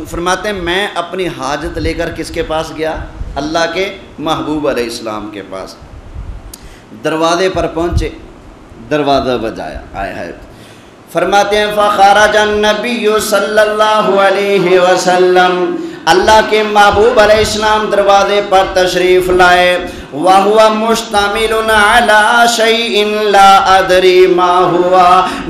فرماتے ہیں میں اپنی حاجت لے کر کس کے پاس گیا؟ اللہ کے محبوب علیہ السلام کے پاس۔ دروازے پر پہنچے، دروازہ بجایا، آیا ہے۔ فرماتے ہیں فخرج النبی صلی اللہ علیہ وسلم، اللہ کے محبوب علیہ السلام دروازے پر تشریف لائے وَهُوَ مُشْتَمِلٌ عَلَى شَيْءٍ لَا أَدْرِي مَا هُوَ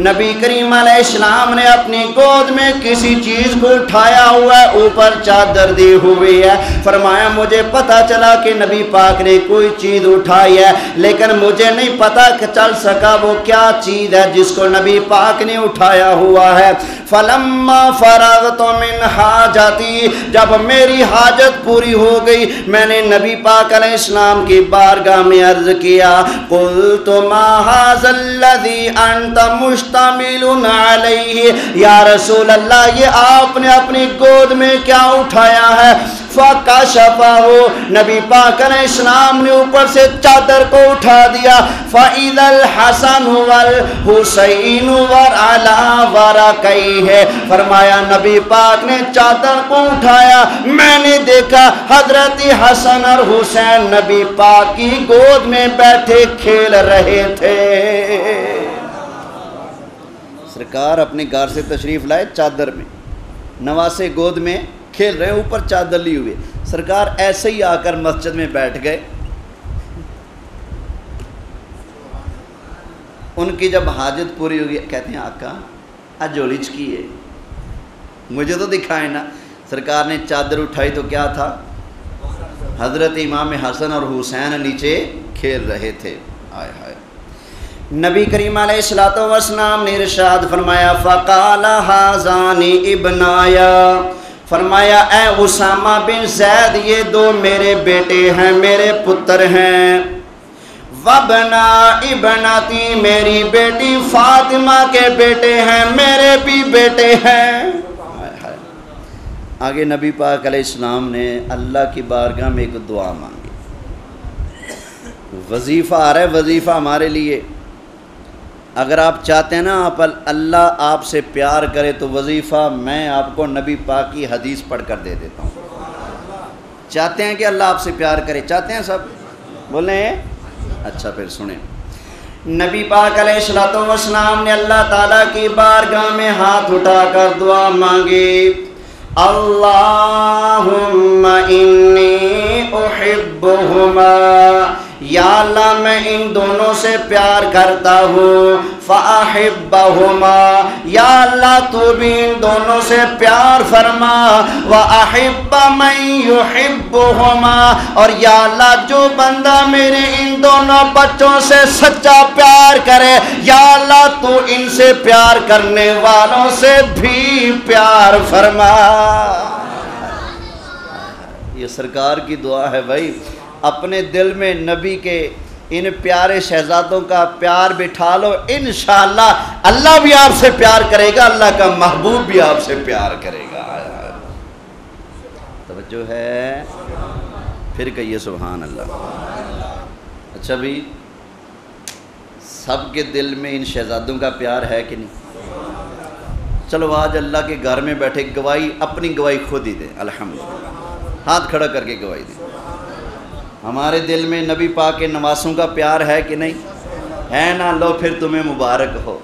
نبی کریم علیہ السلام نے اپنی گود میں کسی چیز کو اٹھایا ہوا ہے، اوپر چادر دی ہوئی ہے۔ فرمایا مجھے پتا چلا کہ نبی پاک نے کوئی چیز اٹھائی ہے، لیکن مجھے نہیں پتا کہ چل سکا وہ کیا چیز ہے جس کو نبی پاک نے اٹھایا ہوا ہے۔ فَلَمَّا فَرَغْتُ مِنْ حَاجَتِي جب میری حاجت پوری ہو گئی میں نے نبی پاک علیہ السلام کی بارگاہ میں عرض کیا قُلْتُ مَا هَذَا الَّذِي أَنْتَ مُشْتَمِلٌ عَلَيْهِ یا رسول اللہ یہ آپ نے اپنی گود میں کیا اٹھایا ہے؟ فَكَشَفَهُ نبی پاک علیہ السلام نے اوپر سے چادر کو اٹھا دیا فَإِذَا الْحَسَنُ وَالْحُسَيْنُ وَعَلَى وَرَكَيْهِ فرمایا نبی پاک نے چادر کو اٹھایا، میں نے دیکھا حضرت حسن اور حسین نبی پاک کی گود میں بیٹھے کھیل رہے تھے۔ سرکار اپنے گھر سے تشریف لائے چادر میں، نواسے گود میں کھیل رہے ہیں، اوپر چادر لی ہوئے، سرکار ایسے ہی آ کر مسجد میں بیٹھ گئے۔ ان کی جب حاجت پوری ہوگی کہتے ہیں آقا اجولی چکی ہے مجھے تو دکھائے نا۔ سرکار نے چادر اٹھائی تو کیا تھا؟ حضرت امام حسن اور حسین نیچے کھیل رہے تھے۔ آئے ہائے نبی کریم علیہ السلام نے ارشاد فرمایا فقال هذان ابنایا فرمایا اے اسامہ بن زید یہ دو میرے بیٹے ہیں، میرے پتر ہیں۔ وابنا ابناتی میری بیٹی فاطمہ کے بیٹے ہیں، میرے بھی بیٹے ہیں۔ آگے نبی پاک علیہ السلام نے اللہ کی بارگاہ میں ایک دعا مانگی۔ وظیفہ آ رہا ہے، وظیفہ ہمارے لیے اگر آپ چاہتے ہیں نا آپ اللہ آپ سے پیار کرے تو وظیفہ میں آپ کو نبی پاک کی حدیث پڑھ کر دے دیتا ہوں۔ چاہتے ہیں کہ اللہ آپ سے پیار کرے؟ چاہتے ہیں سب؟ بولیں اچھا پھر سنیں۔ نبی پاک علیہ السلام نے اللہ تعالیٰ کی بارگاہ میں ہاتھ اٹھا کر دعا مانگی اللہم انی احبہما یا اللہ میں ان دونوں سے پیار کرتا ہوں فاحبہما یا اللہ تو بھی ان دونوں سے پیار فرما واحب من یحبہما اور یا اللہ جو بندہ میرے ان دونوں بچوں سے سچا پیار کرے یا اللہ تو ان سے پیار کرنے والوں سے بھی پیار فرما۔ یہ سرکار کی دعا ہے بھائی، اپنے دل میں نبی کے ان پیارے شہزادوں کا پیار بٹھا لو، انشاءاللہ اللہ بھی آپ سے پیار کرے گا، اللہ کا محبوب بھی آپ سے پیار کرے گا۔ توجہ ہے؟ پھر کہیے سبحان اللہ۔ اچھا بھی سب کے دل میں ان شہزادوں کا پیار ہے کہ نہیں؟ چلو آج اللہ کے گھر میں بیٹھے گواہی اپنی گواہی خود ہی دیں، الحمدللہ ہاتھ کھڑا کر کے گواہی دیں۔ ہمارے دل میں نبی پاک کے نواسوں کا پیار ہے کہ نہیں ہے؟ نا، لو پھر تمہیں مبارک ہو۔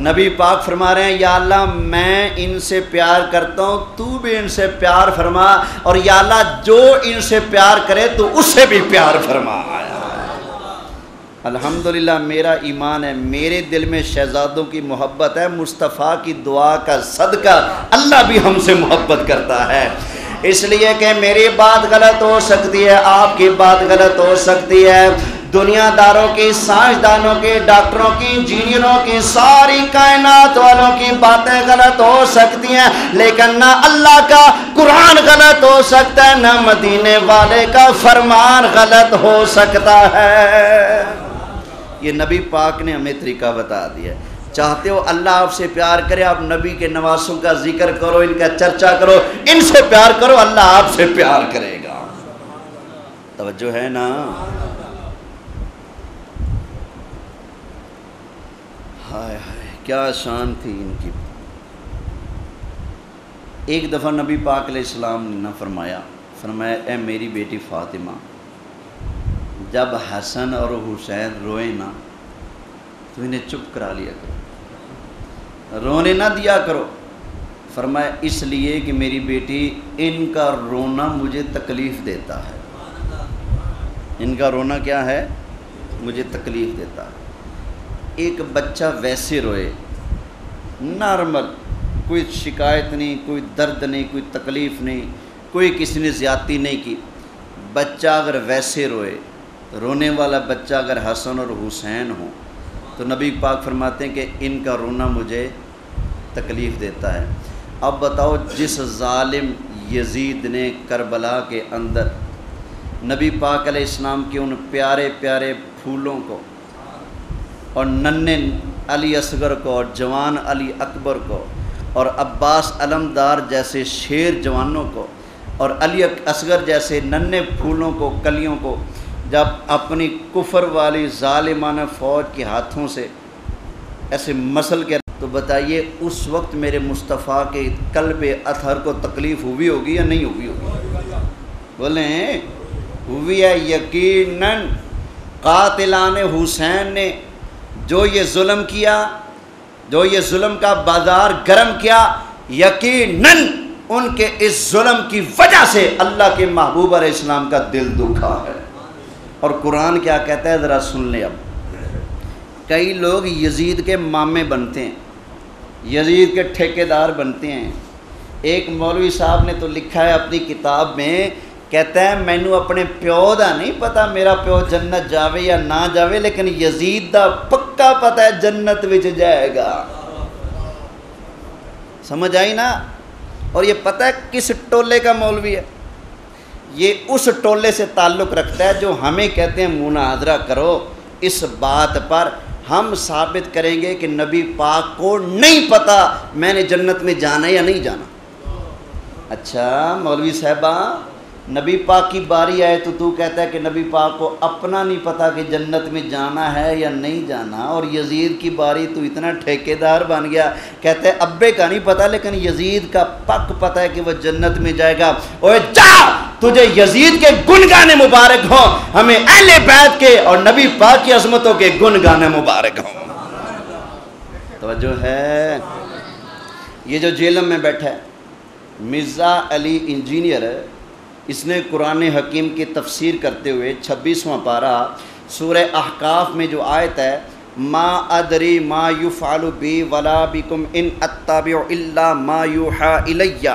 نبی پاک فرما رہے ہیں یا اللہ میں ان سے پیار کرتا ہوں تو بھی ان سے پیار فرما اور یا اللہ جو ان سے پیار کرے تو اس سے بھی پیار فرما۔ الحمدللہ میرا ایمان ہے، میرے دل میں شہزادوں کی محبت ہے، مصطفیٰ کی دعا کا صدقہ اللہ بھی ہم سے محبت کرتا ہے۔ اس لیے کہ میری بات غلط ہو سکتی ہے، آپ کی بات غلط ہو سکتی ہے، دنیا داروں کی، سائنسدانوں کی، ڈاکٹروں کی، انجینئروں کی، ساری کائنات والوں کی باتیں غلط ہو سکتی ہیں، لیکن نہ اللہ کا قرآن غلط ہو سکتا ہے، نہ مدینے والے کا فرمان غلط ہو سکتا ہے۔ یہ نبی پاک نے ہمیں طریقہ بتا دیا ہے۔ چاہتے ہو اللہ آپ سے پیار کرے، آپ نبی کے نواسوں کا ذکر کرو، ان کا چرچا کرو، ان سے پیار کرو، اللہ آپ سے پیار کرے گا۔ توجہ ہے نا؟ ہائے ہائے کیا شان تھی ان کی۔ ایک دفعہ نبی پاک علیہ السلام نے فرمایا اے میری بیٹی فاطمہ جب حسن اور حسین روئے نا تو انہیں چپ کرا لیا کرو، رونے نہ دیا کرو۔ فرمایا اس لیے کہ میری بیٹی ان کا رونا مجھے تکلیف دیتا ہے، ان کا رونا کیا ہے؟ مجھے تکلیف دیتا ہے۔ ایک بچہ ویسے روئے نارمل، کوئی شکایت نہیں، کوئی درد نہیں، کوئی تکلیف نہیں، کوئی کسی نے زیادتی نہیں کی، بچہ اگر ویسے روئے، رونے والا بچہ اگر حسن اور حسین ہو تو نبی پاک فرماتے ہیں کہ ان کا رونا مجھے تکلیف دیتا ہے۔ اب بتاؤ جس ظالم یزید نے کربلا کے اندر نبی پاک علیہ السلام کے ان پیارے پیارے پھولوں کو اور ننھے علی اصغر کو اور جوان علی اکبر کو اور عباس علمدار جیسے شیر جوانوں کو اور علی اصغر جیسے ننھے پھولوں کو، کلیوں کو جب اپنی کفر والی ظالمانہ فوج کے ہاتھوں سے ایسے مسل کے، تو بتائیے اس وقت میرے مصطفیٰ کے قلب اطہر کو تکلیف ہوئی ہوگی یا نہیں ہوئی ہوگی؟ بولیں ہوئی ہے یقیناً۔ قاتلان حسین نے جو یہ ظلم کیا، جو یہ ظلم کا بازار گرم کیا، یقیناً ان کے اس ظلم کی وجہ سے اللہ کے محبوب علیہ السلام کا دل دکھا ہے۔ اور قرآن کیا کہتا ہے ذرا سن لیں۔ اب کئی لوگ یزید کے مامے بنتے ہیں، یزید کے ٹھیکیدار بنتے ہیں۔ ایک مولوی صاحب نے تو لکھا ہے اپنی کتاب میں، کہتا ہے مینوں اپنے پیو دا نہیں پتا میرا پیو جنت جاوے یا نہ جاوے، لیکن یزید دا پکا پتا ہے جنت وچ جائے گا۔ سمجھ آئی نا؟ اور یہ پتہ ہے کس ٹولے کا مولوی ہے؟ یہ اس ٹولے سے تعلق رکھتا ہے جو ہمیں کہتے ہیں مناظرہ کرو اس بات پر، ہم ثابت کریں گے کہ نبی پاک کو نہیں پتا میں نے جنت میں جانا یا نہیں جانا۔ اچھا مولوی صاحبہ، نبی پاک کی باری آئے تو کہتا ہے کہ نبی پاک کو اپنا نہیں پتا کہ جنت میں جانا ہے یا نہیں جانا، اور یزید کی باری تو اتنا ٹھیکیدار بن گیا، کہتا ہے ابے کا نہیں پتا لیکن یزید کا پک پتا ہے کہ وہ جنت میں جائے گا۔ اوے جا، تجھے یزید کے گن گانے مبارک ہوں، ہمیں اہل بیت کے اور نبی پاک کی عظمتوں کے گن گانے مبارک ہوں۔ توجہ ہے؟ یہ جو جیلم میں بیٹھا ہے مرزا علی انجینئر، اس نے قرآن حکیم کی تفسیر کرتے ہوئے 26واں پارہ سورہ احقاف میں جو آیت ہے ما ادری ما یفعل بی ولا بکم ان اتبع الا ما یوحی الی،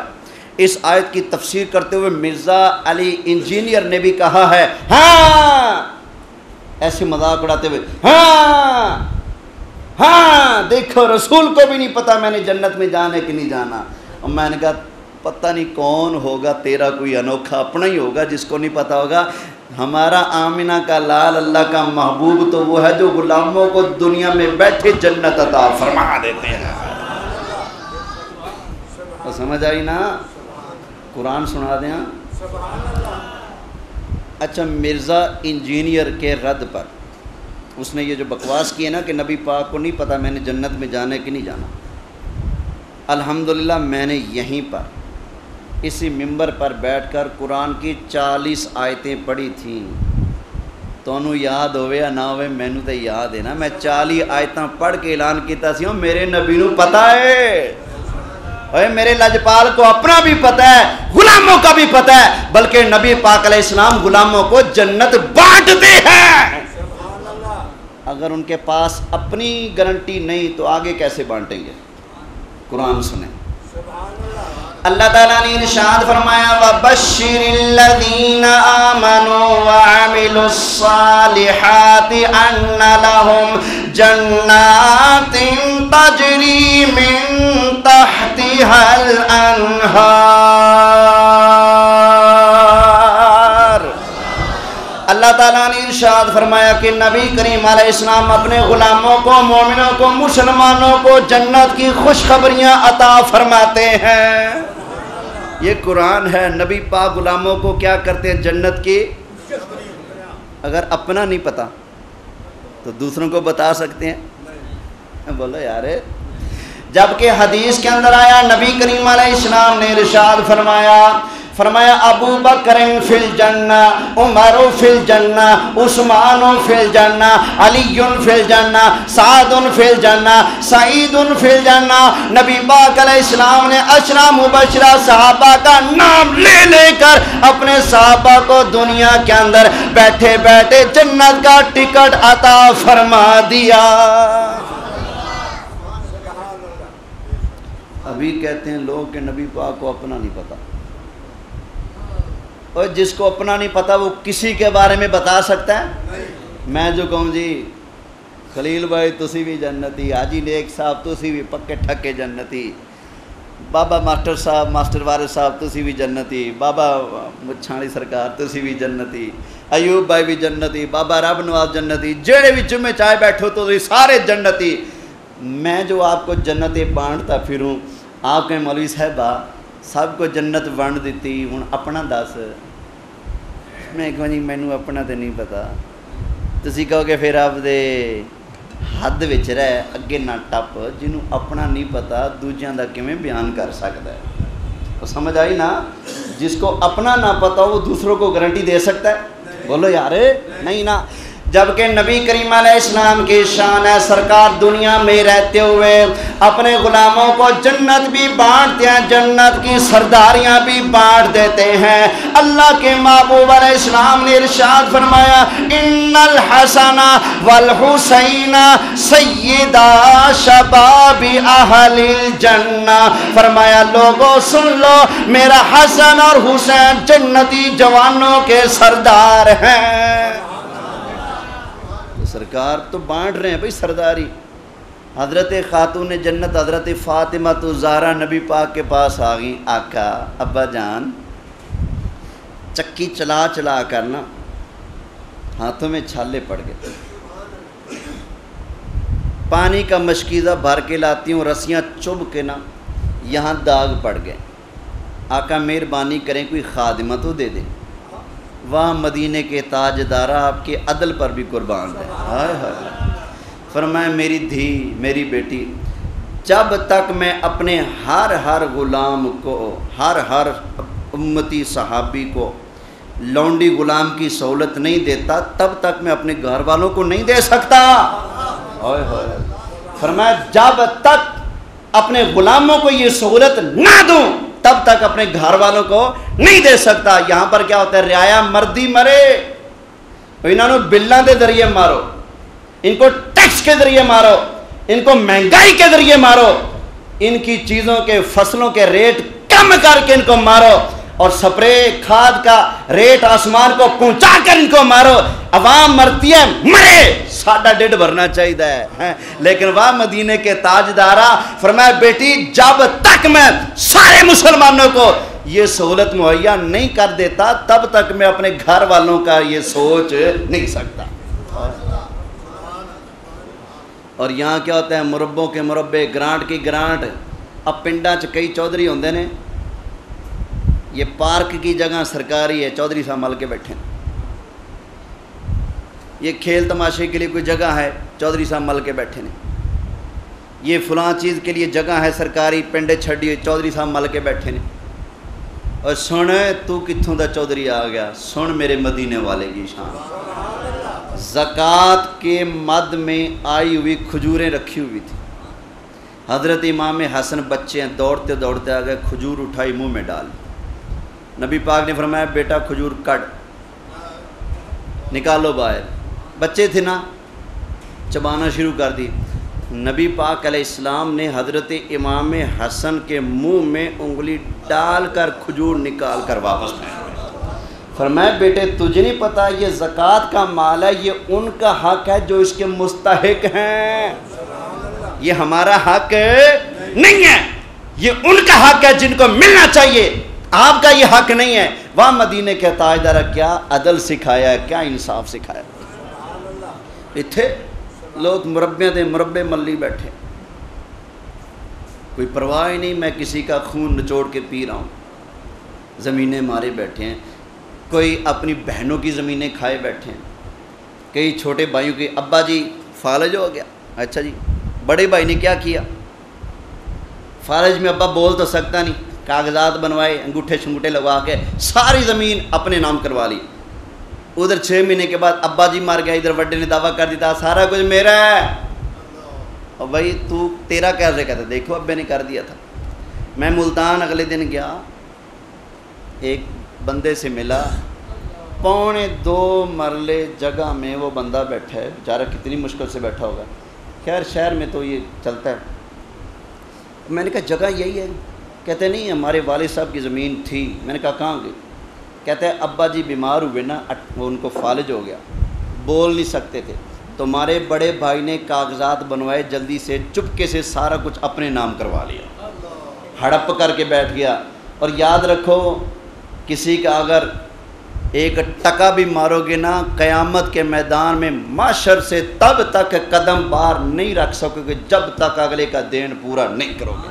اس آیت کی تفسیر کرتے ہوئے مرزا علی انجینئر نے بھی کہا ہے ہاں، ایسے مذاق اڑاتے ہوئے، ہاں ہاں دیکھو رسول کو بھی نہیں پتا میں نے جنت میں جانے کہ نہیں جانا۔ اور میں نے کہا پتہ نہیں کون ہوگا تیرا کوئی انوکھا اپنا ہی ہوگا جس کو نہیں پتا ہوگا۔ ہمارا آمنہ کا لال اللہ کا محبوب تو وہ ہے جو غلاموں کو دنیا میں بیٹھے جنت عطا فرما دیتے ہیں۔ تو سمجھ آئی نا؟ قرآن سنا دیں۔ اچھا مرزا انجینئر کے رد پر اس نے یہ جو بکواس کی ہے نا کہ نبی پاک کو نہیں پتا میں نے جنت میں جانا کہ نہیں جانا، الحمدللہ میں نے یہیں پر اسی ممبر پر بیٹھ کر قرآن کی 40 آیتیں پڑھی تھیں۔ تو انہوں یاد ہوئے یا نہ ہوئے مینوں تے یاد ہے نا، میں 40 آیتاں پڑھ کے اعلان کیتا سی میرے نبی نو پتہ ہے، اے میرے لجپال کو اپنا بھی پتہ ہے، غلاموں کا بھی پتہ ہے، بلکہ نبی پاک علیہ السلام غلاموں کو جنت بانٹتے ہیں۔ اگر ان کے پاس اپنی گارنٹی نہیں تو آگے کیسے بانٹیں گے؟ قرآن سنیں۔ اللہ تعالیٰ نے ارشاد فرمایا وَبَشِّرِ الَّذِينَ آمَنُوا وَعَمِلُوا الصَّالِحَاتِ أَنَّ لَهُمْ جَنَّاتٍ تَجْرِي مِن تَحْتِهَا الْأَنْهَارُ۔ اللہ تعالیٰ نے ارشاد فرمایا کہ نبی کریم علیہ السلام اپنے غلاموں کو، مومنوں کو، مسلمانوں کو جنت کی خوشخبریاں عطا فرماتے ہیں۔ یہ قرآن ہے۔ نبی پاک غلاموں کو کیا کرتے ہیں؟ جنت کی۔ اگر اپنا نہیں پتا تو دوسروں کو بتا سکتے ہیں؟ بولو یار۔ جبکہ حدیث کے اندر آیا نبی کریم علیہ السلام نے ارشاد فرمایا فرمایا ابو بکر فی الجنہ، عمر فی الجنہ، عثمان فی الجنہ، علی فی الجنہ، سعد فی الجنہ، سعید فی الجنہ۔ نبی پاک علیہ السلام نے عشرہ مبشرہ صحابہ کا نام لے لے کر اپنے صحابہ کو دنیا کے اندر بیٹھے بیٹھے جنت کا ٹکٹ عطا فرما دیا۔ ابھی کہتے ہیں لوگ کہ نبی پاک کو اپنا نہیں پتا، اور جس کو اپنا نہیں پتا وہ کسی کے بارے میں بتا سکتا ہے؟ میں جو کہوں جی خلیل بھائی تسی بھی جنتی، حاجی نیک صاحب تسی بھی پکے ٹھکے جنتی، بابا ماسٹر صاحب ماسٹر وارث صاحب تسی بھی جنتی، بابا مچھاڑی سرکار تسی بھی جنتی، ایوب بھائی بھی جنتی، بابا رب نواز جنتی، جڑے بھی جمعے چائے بیٹھو تو سارے جنتی۔ میں جو آپ کو جنت بانٹتا پھروں، آپ کے مولوی صاحبہ سب کو جنت ونڈ دیتی، ہوں اپنا دس۔ میں کہوں جی مینوں اپنا تو نہیں پتا۔ تسی کہو کہ پھر آپ دے حد وچ رہ، اگے نہ ٹپ۔ جنوں اپنا نہیں پتا دوجیاں دا کیویں بیان کر سکتا ہے؟ تو سمجھ آئی نا؟ جس کو اپنا نہ پتا وہ دوسروں کو گارنٹی دے سکتا ہے؟ بولو یار نہیں نا۔ جبکہ نبی کریم علیہ السلام کی شان ہے، سرکار دنیا میں رہتے ہوئے اپنے غلاموں کو جنت بھی بانٹتے ہیں، جنت کی سرداریاں بھی بانٹ دیتے ہیں۔ اللہ کے محبوب علیہ السلام نے ارشاد فرمایا ان الحسن والحسین سیدا شباب اہل الجنہ، فرمایا لوگوں سن لو میرا حسن اور حسین جنتی جوانوں کے سردار ہیں۔ سرکار تو بانٹ رہے ہیں بھئی سرداری۔ حضرت خاتون جنت حضرت فاطمہ تو زہرا نبی پاک کے پاس آ گئیں، آقا ابا جان چکی چلا چلا کرنا ہاتھوں میں چھالے پڑ گئے، پانی کا مشکیزہ بھر کے لاتی ہوں، رسیاں چبھ کے نا یہاں داغ پڑ گئے، آقا مہربانی کریں کوئی خادمہ تو دے دیں۔ وہاں مدینے کے تاجدارہ آپ کے عدل پر بھی قربان ہے۔ ہائے ہائے، فرمایا میری دھی میری بیٹی، جب تک میں اپنے ہر غلام کو، ہر امتی صحابی کو لونڈی غلام کی سہولت نہیں دیتا تب تک میں اپنے گھر والوں کو نہیں دے سکتا۔ ہائے ہائے، فرمایا جب تک اپنے غلاموں کو یہ سہولت نہ دوں تب تک اپنے گھر والوں کو نہیں دے سکتا۔ یہاں پر کیا ہوتا ہے؟ رعایا مردی مرے، انہوں نے بلاں دے ذریعے مارو، ان کو ٹیکس کے ذریعے مارو، ان کو مہنگائی کے ذریعے مارو، ان کی چیزوں کے فصلوں کے ریٹ کم کر کے ان کو مارو، اور سپرے کھاد کا ریٹ آسمان کو پہنچا کر ان کو مارو۔ عوام مرتی ہے، مرے، ساڈا ڈیڈ بھرنا چاہیے ہے۔ لیکن وہ مدینے کے تاجدارہ فرمایا بیٹی جب تک میں سارے مسلمانوں کو یہ سہولت مہیا نہیں کر دیتا تب تک میں اپنے گھر والوں کا یہ سوچ نہیں سکتا۔ اور یہاں کیا ہوتا ہے؟ مربوں کے مربے، گرانٹ کی گرانٹ۔ اب پنڈا چ کئی چودھری ہوندے نے، یہ پارک کی جگہ سرکاری ہے، چودھری صاحب مل کے بیٹھے ہیں۔ یہ کھیل تماشے کے لیے کوئی جگہ ہے، چودھری صاحب مل کے بیٹھے ہیں۔ یہ فلاں چیز کے لیے جگہ ہے سرکاری، پنڈے چھڑی ہوئی، چودھری صاحب مل کے بیٹھے ہیں۔ اور سن تو کتھوں دا چودھری آ گیا، سن میرے مدینے والے کی شان۔ زکوٰۃ کے مد میں آئی ہوئی کھجوریں رکھی ہوئی تھی، حضرت امام حسن بچے ہیں، دوڑتے دوڑتے آ گئے، کھجور اٹھائی منہ میں ڈال۔ نبی پاک نے فرمایا بیٹا کھجور کٹ، نکالو باہر۔ بچے تھے نا، چبانا شروع کر دی۔ نبی پاک علیہ السلام نے حضرت امام حسن کے منہ میں انگلی ڈال کر کھجور نکال کر واپس فرمایا بیٹے تجھے نہیں پتا یہ زکوٰۃ کا مال ہے، یہ ان کا حق ہے جو اس کے مستحق ہیں، یہ ہمارا حق نہیں ہے، یہ ان کا حق ہے جن کو ملنا چاہیے، آپ کا یہ حق نہیں ہے۔ وہاں مدینے کے تاجدارہ کیا عدل سکھایا ہے، کیا انصاف سکھایا۔ اتھے لوگ مربے دے مربے ملی بیٹھے، کوئی پرواہ ہی نہیں میں کسی کا خون نچوڑ کے پی رہا ہوں، زمینیں مارے بیٹھے ہیں، کوئی اپنی بہنوں کی زمینیں کھائے بیٹھے ہیں، کئی چھوٹے بھائیوں کے ابا جی فالج ہو گیا، اچھا جی بڑے بھائی نے کیا کیا، فالج میں ابا بول تو سکتا نہیں، کاغذات بنوائے, انگوٹھے شنگوٹھے لگوا کے ساری زمین اپنے نام کروا لی. ادھر 6 مہینے کے بعد ابا جی مر گیا, ادھر وڈے نے دعویٰ کر دیتا سارا کچھ میرا ہے. اور بھائی تو تیرا کیسے کہتا, دیکھو ابے نے کر دیا تھا. میں ملتان اگلے دن گیا, ایک بندے سے ملا, 2.25 مرلے جگہ میں وہ بندہ بیٹھا ہے, بیچارہ کتنی مشکل سے بیٹھا ہوگا. خیر شہر میں تو یہ چلتا ہے. میں نے کہا جگہ یہی ہے؟ کہتے نہیں ہمارے والد صاحب کی زمین تھی. میں نے کہا کہاں گئی؟ کہتے ہیں ابا جی بیمار ہوئے نا, وہ ان کو فالج ہو گیا, بول نہیں سکتے تھے. تمہارے بڑے بھائی نے کاغذات بنوائے, جلدی سے چپکے سے سارا کچھ اپنے نام کروا لیا, ہڑپ کر کے بیٹھ گیا. اور یاد رکھو, کسی کا اگر 1 ٹکا بھی مارو گے نا, قیامت کے میدان میں محشر سے تب تک قدم باہر نہیں رکھ سکو گے جب تک اگلے کا دین پورا نہیں کرو گے.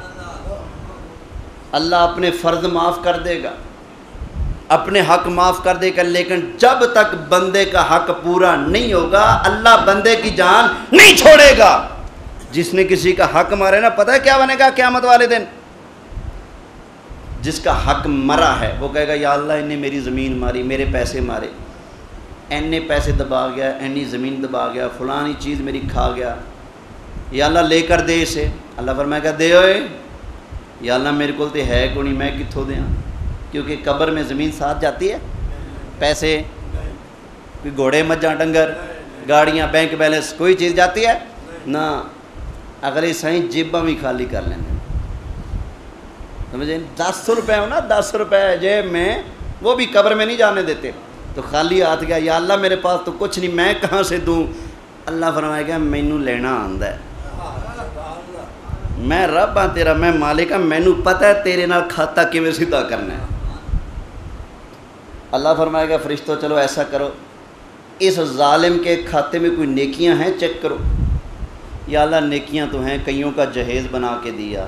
اللہ اپنے فرض معاف کر دے گا, اپنے حق معاف کر دے گا, لیکن جب تک بندے کا حق پورا نہیں ہوگا اللہ بندے کی جان نہیں چھوڑے گا. جس نے کسی کا حق مارے نا, پتہ ہے کیا بنے گا قیامت والے دن؟ جس کا حق مرا ہے وہ کہے گا یا اللہ ان نے میری زمین ماری, میرے پیسے مارے, اینے پیسے دبا گیا, اینی زمین دبا گیا, فلانی چیز میری کھا گیا, یا اللہ لے کر دے اسے. اللہ فرمائے گا دے ہوئے, یا اللہ میرے کو تو ہے کو نہیں, میں کتوں دیا, کیونکہ قبر میں زمین ساتھ جاتی ہے, پیسے کوئی گھوڑے مجھاں ڈنگر گاڑیاں بینک بیلنس کوئی چیز جاتی ہے نہ. اگلے سائیں جیباں بھی خالی کر لیں, سمجھیں 10 روپے ہو نا, 10 روپے جیب میں, وہ بھی قبر میں نہیں جانے دیتے. تو خالی ہاتھ گیا, یا اللہ میرے پاس تو کچھ نہیں, میں کہاں سے دوں؟ اللہ فرمائے گا مینوں لینا آندا ہے, میں رب ہاں تیرا, میں مالک ہاں, مینوں پتہ ہے تیرے نال کھاتا کیویں سیدھا کرنا ہے. اللہ فرمائے گا فرشتوں چلو ایسا کرو, اس ظالم کے کھاتے میں کوئی نیکیاں ہیں چیک کرو. یا اللہ نیکیاں تو ہیں, کئیوں کا جہیز بنا کے دیا,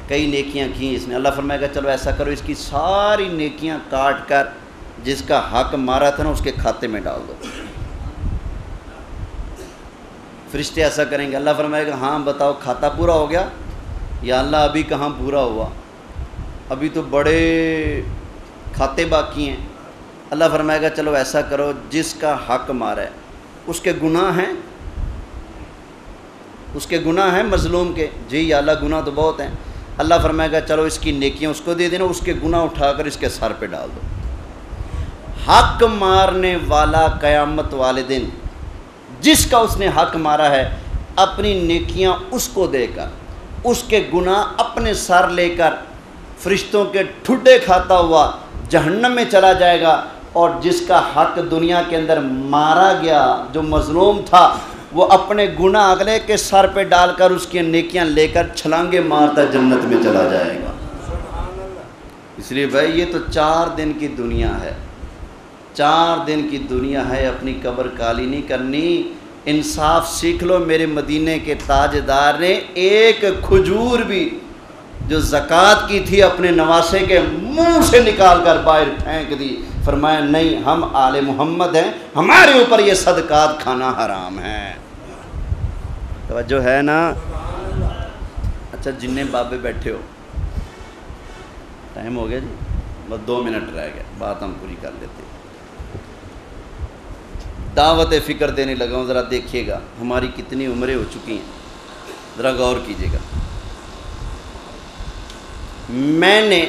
کئی نیکیاں کی اس نے. اللہ فرمائے گا چلو ایسا کرو, اس کی ساری نیکیاں کاٹ کر جس کا حق مارا تھا نا اس کے کھاتے میں ڈال دو. فرشتے ایسا کریں گے. اللہ فرمائے گا ہاں بتاؤ کھاتا پورا ہو گیا؟ یا اللہ ابھی کہاں پورا ہوا, ابھی تو بڑے کھاتے باقی ہیں. اللہ فرمائے گا چلو ایسا کرو, جس کا حق مارا ہے اس کے گناہ ہیں, اس کے گناہ ہیں مظلوم کے. جی یا اللہ گناہ تو بہت ہیں. اللہ فرمائے گا چلو اس کی نیکیاں اس کو دے دینا, اس کے گناہ اٹھا کر اس کے سر پہ ڈال دو. حق مارنے والا قیامت والے دن جس کا اس نے حق مارا ہے, اپنی نیکیاں اس کو دے کر, اس کے گناہ اپنے سر لے کر فرشتوں کے ٹھڈے کھاتا ہوا جہنم میں چلا جائے گا. اور جس کا حق دنیا کے اندر مارا گیا, جو مظلوم تھا, وہ اپنے گناہ اگلے کے سر پہ ڈال کر اس کی نیکیاں لے کر چھلانگے مارتا جنت میں چلا جائے گا. اس لیے بھائی یہ تو 4 دن کی دنیا ہے, 4 دن کی دنیا ہے, اپنی قبر کالی نہیں کرنی. انصاف سیکھ لو. میرے مدینے کے تاجدار نے ایک کھجور بھی جو زکوٰۃ کی تھی اپنے نواسے کے منہ سے نکال کر باہر پھینک دی. فرمایا نہیں, ہم آل محمد ہیں, ہمارے اوپر یہ صدقات کھانا حرام ہے. توجہ ہے نا؟ اچھا جننے بابے بیٹھے ہو, ٹائم ہو گیا جی, بس 2 منٹ رہ گئے, بات ہم پوری کر لیتے. دعوت فکر دینے لگا ہوں, ذرا دیکھیے گا ہماری کتنی عمریں ہو چکی ہیں, ذرا غور کیجیے گا. میں نے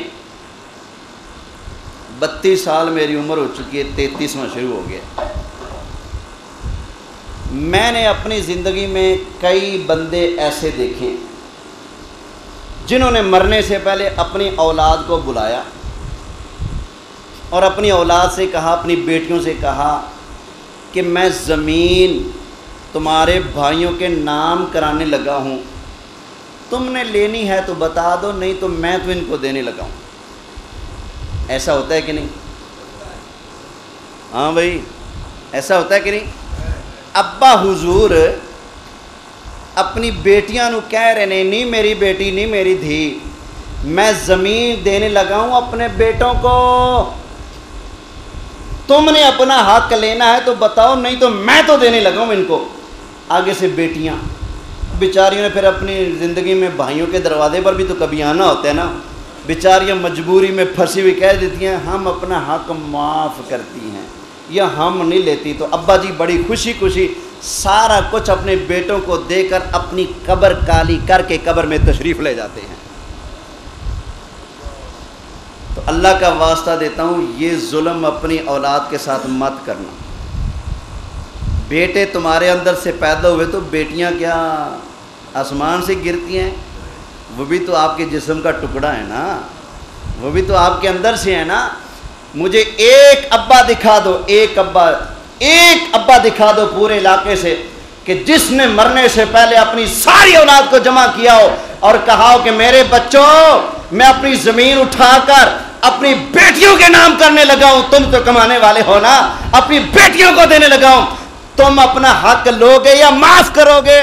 32 سال میری عمر ہو چکی ہے, 33واں شروع ہو گیا. میں نے اپنی زندگی میں کئی بندے ایسے دیکھے جنہوں نے مرنے سے پہلے اپنی اولاد کو بلایا اور اپنی اولاد سے کہا, اپنی بیٹیوں سے کہا کہ میں زمین تمہارے بھائیوں کے نام کرانے لگا ہوں, تم نے لینی ہے تو بتا دو, نہیں تو میں تو ان کو دینے لگا ہوں. ایسا ہوتا ہے کہ نہیں؟ ہاں بھائی ایسا ہوتا ہے کہ نہیں؟ ابا حضور اپنی بیٹیاں نو کہہ رہے نے, نہیں میری بیٹی, نہیں میری دھی, میں زمین دینے لگا ہوں اپنے بیٹوں کو, تم نے اپنا حق لینا ہے تو بتاؤ, نہیں تو میں تو دینے لگا ہوں ان کو. آگے سے بیٹیاں بیچاریوں نے پھر اپنی زندگی میں بھائیوں کے دروازے پر بھی تو کبھی آنا ہوتا ہے نا, بیچاریاں مجبوری میں پھنسی ہوئی کہہ دیتی ہیں ہم اپنا حق معاف کرتی ہیں یا ہم نہیں لیتی، تو ابا جی بڑی خوشی خوشی سارا کچھ اپنے بیٹوں کو دے کر اپنی قبر کالی کر کے قبر میں تشریف لے جاتے ہیں۔ تو اللہ کا واسطہ دیتا ہوں یہ ظلم اپنی اولاد کے ساتھ مت کرنا۔ بیٹے تمہارے اندر سے پیدا ہوئے تو بیٹیاں کیا آسمان سے گرتی ہیں؟ وہ بھی تو آپ کے جسم کا ٹکڑا ہے نا، وہ بھی تو آپ کے اندر سے ہے نا۔ مجھے ایک ابا دکھا دو، ایک ابا دکھا دو پورے علاقے سے کہ جس نے مرنے سے پہلے اپنی ساری اولاد کو جمع کیا ہو اور کہا ہو کہ میرے بچوں میں اپنی زمین اٹھا کر اپنی بیٹیوں کے نام کرنے لگا ہوں، تم تو کمانے والے ہو نا، اپنی بیٹیوں کو دینے لگا ہوں، تم اپنا حق لوگے یا معاف کرو گے؟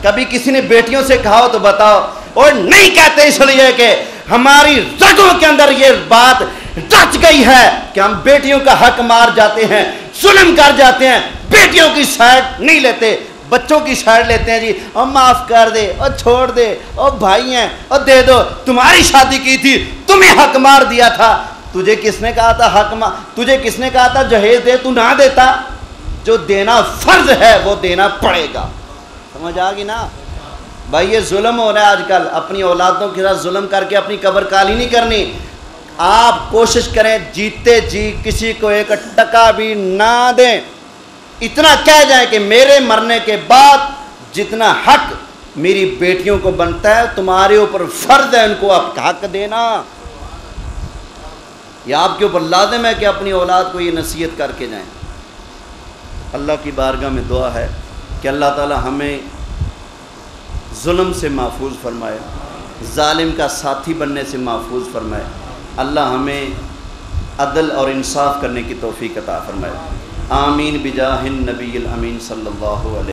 کبھی کسی نے بیٹیوں سے کہا ہو تو بتاؤ۔ اور نہیں کہتے اس لیے کہ ہماری رگوں کے اندر یہ بات ڈچ گئی ہے کہ ہم بیٹیوں کا حق مار جاتے ہیں، ظلم کر جاتے ہیں، بیٹیوں کی سائڈ نہیں لیتے، بچوں کی سائڈ لیتے ہیں۔ جی اور معاف کر دے اور چھوڑ دے اور بھائی ہیں اور دے دو، تمہاری شادی کی تھی تمہیں حق مار دیا تھا، تجھے کس نے کہا تھا حق مار، تجھے کس نے کہا تھا جہیز دے، تو نہ دیتا؟ جو دینا فرض ہے وہ دینا پڑے گا۔ سمجھ آ گئی نا بھائی؟ یہ ظلم ہو رہا ہے آج کل، اپنی اولادوں کے ساتھ ظلم کر کے اپنی قبر کالی نہیں کرنی۔ آپ کوشش کریں جیتے جی کسی کو ایک ٹکا بھی نہ دیں، اتنا کہہ جائیں کہ میرے مرنے کے بعد جتنا حق میری بیٹیوں کو بنتا ہے تمہارے اوپر فرض ہے ان کو آپ حق دینا۔ یا آپ کے اوپر لازم ہے کہ اپنی اولاد کو یہ نصیحت کر کے جائیں۔ اللہ کی بارگاہ میں دعا ہے کہ اللہ تعالی ہمیں ظلم سے محفوظ فرمائے، ظالم کا ساتھی بننے سے محفوظ فرمائے۔ اللہ ہمیں عدل اور انصاف کرنے کی توفیق عطا فرمائے۔ آمین بجاہ النبی الامین صلی اللہ علیہ